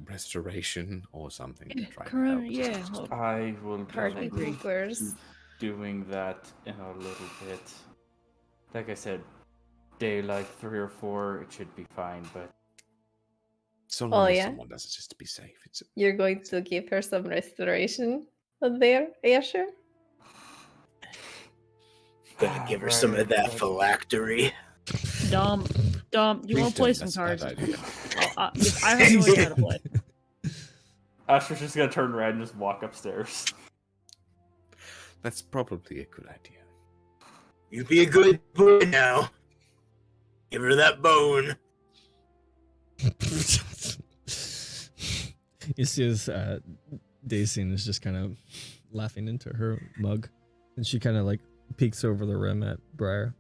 restoration or something to try to Corona, help. yeah. Well, I will Party probably poopers. doing that in a little bit. Like I said, day like 3 or 4, it should be fine, but So long as yeah? someone does it just to be safe. It's You're going to give her some restoration there, Asher? Gonna give her some of that Right. phylactery. Dom, you Please want to play don't, some that's a cards? bad idea. I have no idea how to play. Asher's just gonna turn red and just walk upstairs. That's probably a good idea. You be a good boy now. Give her that bone. You see this Dacian is just kind of laughing into her mug, and she kind of like peeks over the rim at Briar.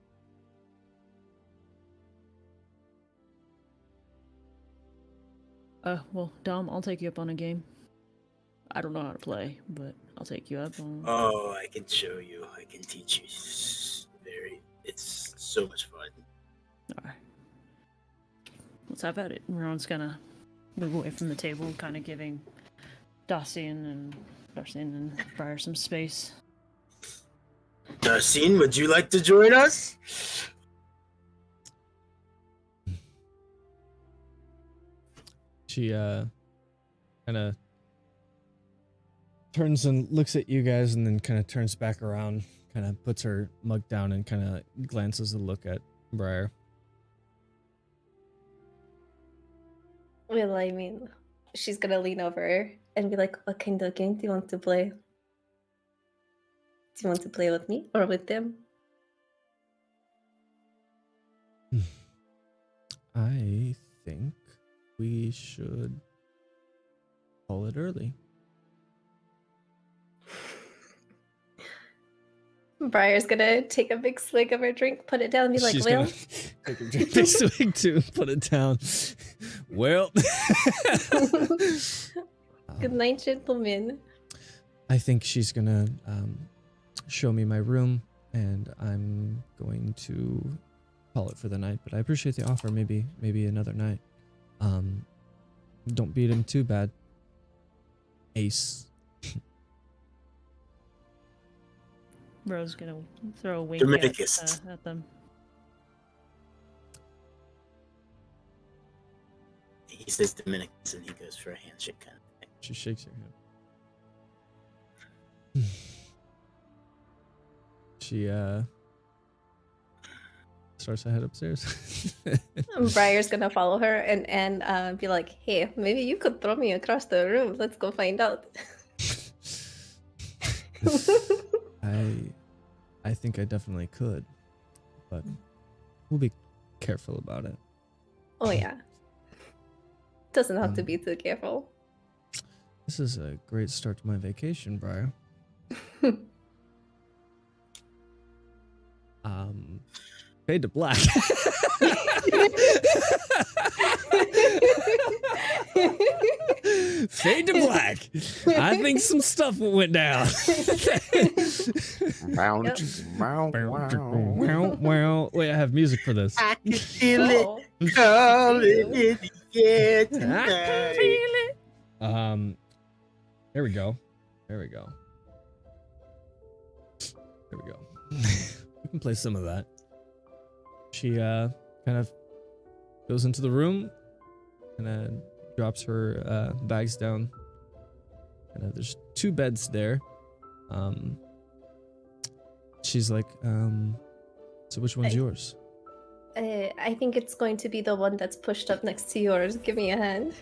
Well, Dom, I'll take you up on a game. I don't know how to play, but I'll take you up on. Oh, I can show you. I can teach you. It's so much fun. Alright. Let's have at it. Ron's gonna move away from the table, kind of giving Darcian and Briar some space. Darcine, would you like to join us? She kind of turns and looks at you guys, and then kind of turns back around, kind of puts her mug down, and kind of glances a look at Briar. Well, I mean, she's gonna lean over and be like, what kind of game do you want to play? Do you want to play with me or with them? I think we should call it early. Briar's gonna take a big swig of her drink, put it down, and be like, She's well, gonna take a drink big swig too, put it down. Well, good night, gentlemen. I think she's gonna show me my room, and I'm going to call it for the night. But I appreciate the offer. Maybe another night. Don't beat him too bad, Ace. Bro's gonna throw a wink Dominicus. at them. He says Dominicus and he goes for a handshake kind of thing. She shakes her hand. She starts to head upstairs. Briar's gonna follow her and be like, hey, maybe you could throw me across the room. Let's go find out. I think I definitely could, but we'll be careful about it. Oh yeah. Doesn't have to be too careful. This is a great start to my vacation, Briar. Fade to black. Fade to black. I think some stuff went down. Round, Yep. round, round. Wow, wow. Wait, I have music for this. I can feel it Oh, calling you. in the air I can tonight. feel it. There we go. There we go. There we go. We can play some of that. She kind of goes into the room and drops her bags down. And there's 2 beds there. She's like, so which one's yours? I think it's going to be the one that's pushed up next to yours. Give me a hand.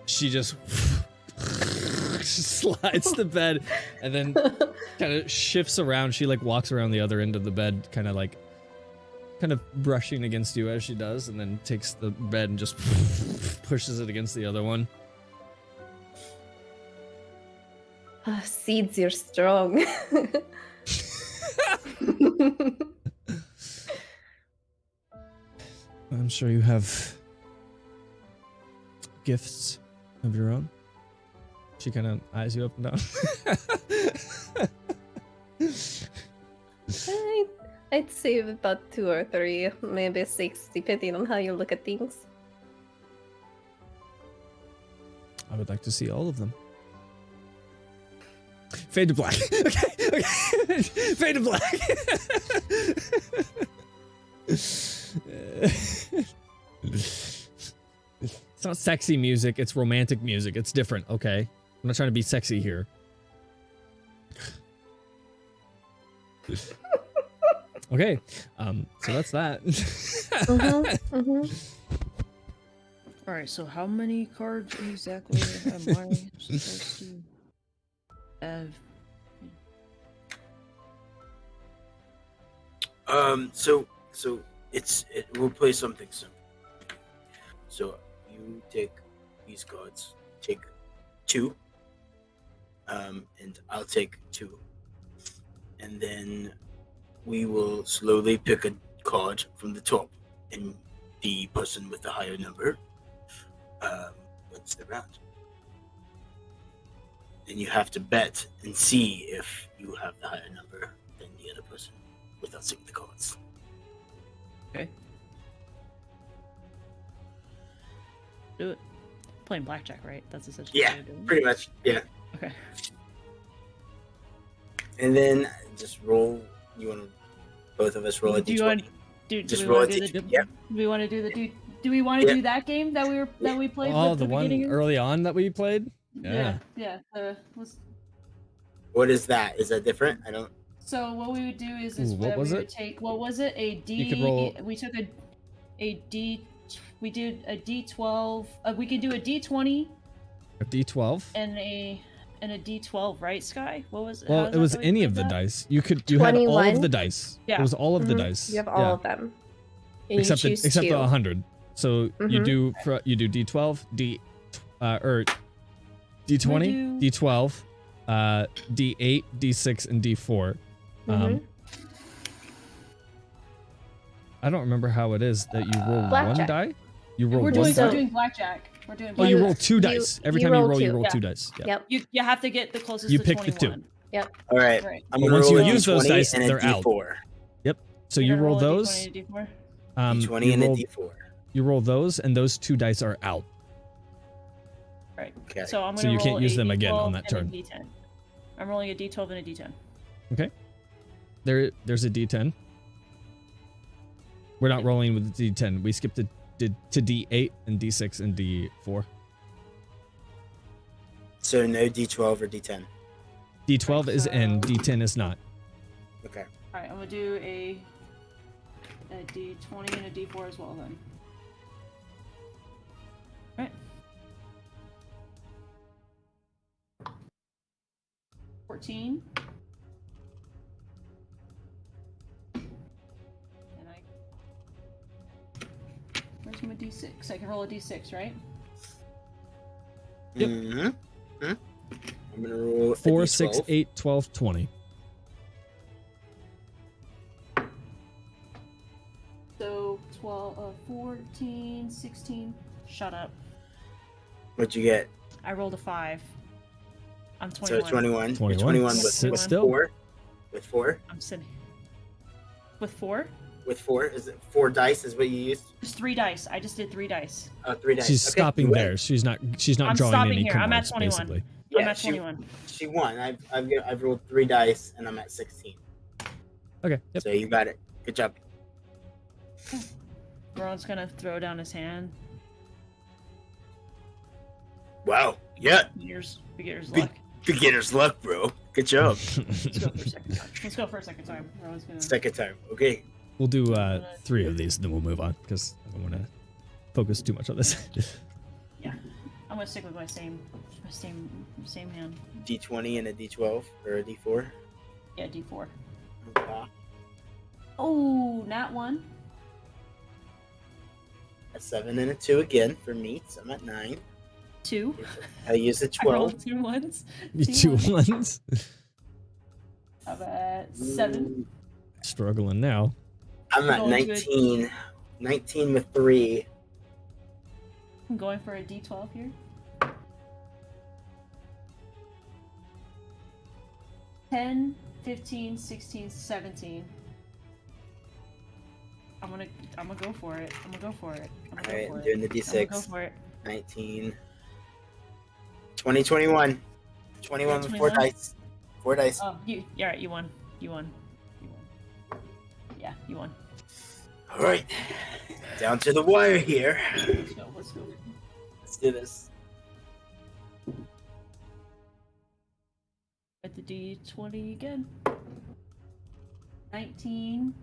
She just slides the bed and then kind of shifts around. She like walks around the other end of the bed, kind of brushing against you as she does, and then takes the bed and just pushes it against the other one. Seeds, you're strong. I'm sure you have gifts of your own. She kind of eyes you up and down. I'd say about 2 or 3, maybe 6, depending on how you look at things. I would like to see all of them. Fade to black. Okay. Fade to black. It's not sexy music, it's romantic music. It's different, okay? I'm not trying to be sexy here. Okay, so that's that. All right. So how many cards exactly am I supposed to have? So we'll play something simple. So you take these cards, take 2, and I'll take 2, and then we will slowly pick a card from the top, and the person with the higher number wins the round. And you have to bet and see if you have the higher number than the other person without seeing the cards. Okay. Do it. Playing blackjack, right? That's essentially Yeah, what you're doing. pretty much. Yeah. Okay. And then just roll. You want to both of us roll a Do you d20? want? Do Just we roll want a to do d20. the? Yep. Do we want to do the? Do we want to Yep. do that game that we played? Oh, with the one beginning? early on that we played? Yeah. What is that? Is that different? I don't. So what we would do is Ooh, what that was we it? would take. What was it? A D. You could roll- We took a D. We did a D12. We could do a D20 A D12? and a D12, right, Sky? What was it? Well, How it is that was that we any played of the that? dice. You had all of 21. the dice. Yeah. It was all of the Mhm. dice. You have all Yeah. of them. And Except you the, choose except 2. the 100. So you Mhm. do D12, or D20, do- D12, D8, D6, and D4. Mhm. I don't remember how it is that you roll one Blackjack. die. You roll We're one doing die. we're doing blackjack. We're doing. Oh, you blackjack. roll 2 dice. Every you time you roll roll, you two. roll Yeah. 2 dice. Yeah. Yep. You have to get the closest You to pick the 21. two. All right. Right. I'm But gonna once roll you a use those d20 dice, and a they're out. d4. So You're you gonna roll a those. D20 and a D4? D20 you and roll, a d4. you roll those, and those 2 dice are out. Right. Okay. So I'm gonna So you can't roll use a them again D12 on that and turn. a D10. I'm rolling a D12 and a D10. There's a D10. We're not rolling with the D10. We skipped to D8 and D6 and D4. So no d12 or d10. D12 is So- in, D10 is not. Okay. All right. I'm gonna do a D20 and a D4 as well then. All right. 14. And where's my D6? I can roll a D6, right? Yep. Mm-hmm. I'm gonna roll 4, a 6, d12. 8, 12, 20. So 12, 14, 16. Shut up. What'd you get? I rolled a 5. I'm So 21. 21. 21. 21 Sit with still. 4. With 4. I'm sitting. With 4? With 4. Is it 4 dice? Is what you used? Just 3 dice. I just did 3 dice. Oh, 3 dice. She's Okay, stopping you win. there. She's not I'm drawing stopping any here. I'm at cards, 21. basically. Yeah, I'm at 21. She won. I've rolled 3 dice and I'm at 16. Okay. Yep. So you got it. Good job. Ron's gonna throw down his hand. Wow. Yeah. Beginner's Be- luck. Beginner's luck, bro. Good job. Let's go for a second time. Let's go for a second time. Ron's gonna. Second time. Okay. We'll do 3 of these, and then we'll move on because I don't want to focus too much on this. Yeah. I'm gonna stick with my same hand. D20 and a D12 or a D4. Yeah, D4. Okay. Oh, nat 1. A 7 and a 2 again for me, so I'm at 9. 2. I use a I 12. rolled 2 ones. You 2 2 ones. I'm at 7. Struggling now. I'm at Going to 19. 19 with 3. I'm going for a D12 here. 10, 15, 16, 17. I'm gonna go for it. I'm gonna go for it. Alright, I'm doing the I'm gonna go D6. for it. 19. 20, 21. 21 with 4 21? dice. 4 dice. Oh, you're right. You won. Yeah, you won. Alright. Down to the wire here. Let's go. Let's do this. At the D20 again. 19.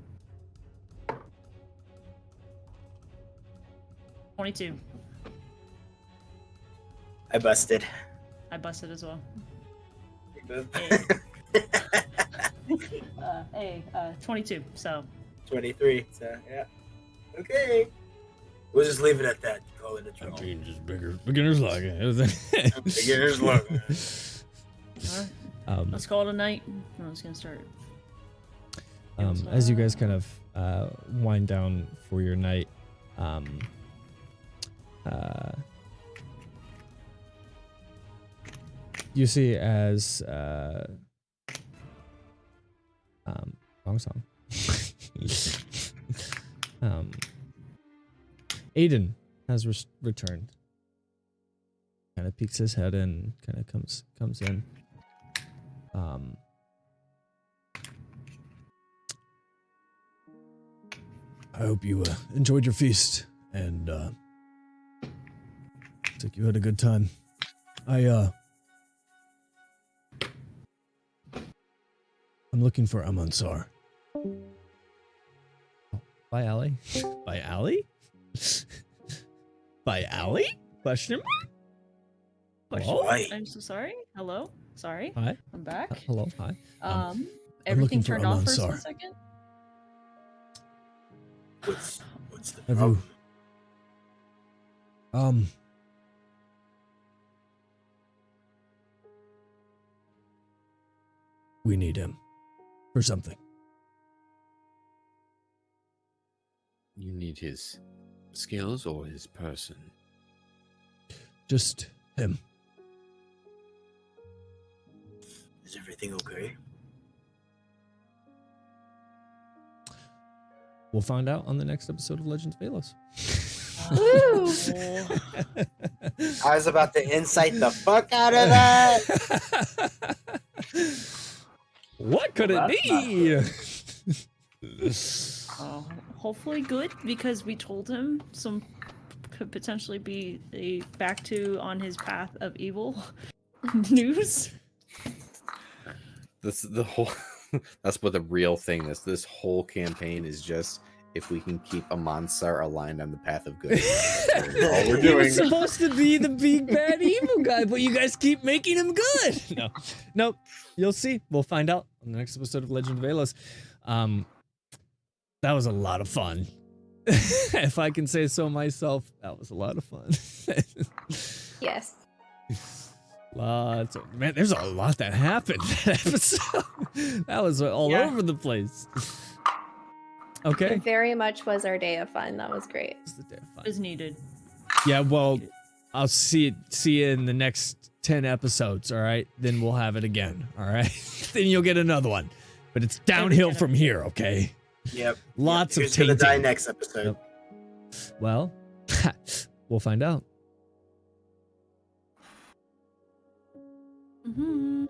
22. I busted. I busted as well. Hey. Hey, 22. So 23. So, yeah. Okay. We'll just leave it at that. Call it a draw. Just beginner's luck. Beginner's luck. let's call it a night. I'm just gonna start. As you guys kind of wind down for your night, you see as wrong song. Aiden has returned. Kind of peeks his head in, kind of comes in. I hope you enjoyed your feast and think you had a good time. I'm looking for Amansar. Oh, by Allie? By Allie? By Allie? Question mark? Hello? Why? I'm so sorry. Hello. Sorry. Hi. I'm back. Hello. Hi. I'm Everything looking for turned off for Amansar. a second. What's the Have problem? you? We need him for something. You need his skills or his person? Just him. Is everything okay? We'll find out on the next episode of Legends of Aelos. I was about to insight the fuck out of that. What could Well, it be? Hopefully good, because we told him some could potentially be back to on his path of evil news. This the whole. That's what the real thing is. This whole campaign is just if we can keep Amansar aligned on the path of good. That's all we're He doing. was supposed to be the big bad evil guy, but you guys keep making him good. Nope. You'll see. We'll find out on the next episode of Legend of Aelos. That was a lot of fun. If I can say so myself, that was a lot of fun. Yes. Lots of, man, there's a lot that happened that episode. That was all Yeah. over the place. Okay. It very much was our day of fun. That was great. It's the day of fun. Is needed. Yeah, well, I'll see you in the next 10 episodes, all right? Then we'll have it again, all right? Then you'll get another one. But it's downhill from here, okay? Yep. Lots of Who's gonna tainting. die next episode? Well, we'll find out. Mm-hmm.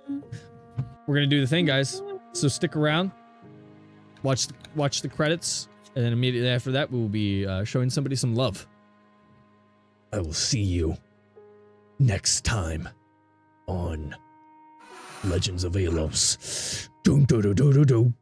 We're gonna do the thing, guys. So stick around. Watch the credits, and then immediately after that, we will be showing somebody some love. I will see you next time on Legends of Aelos. Dun, dun, dun, dun, dun, dun.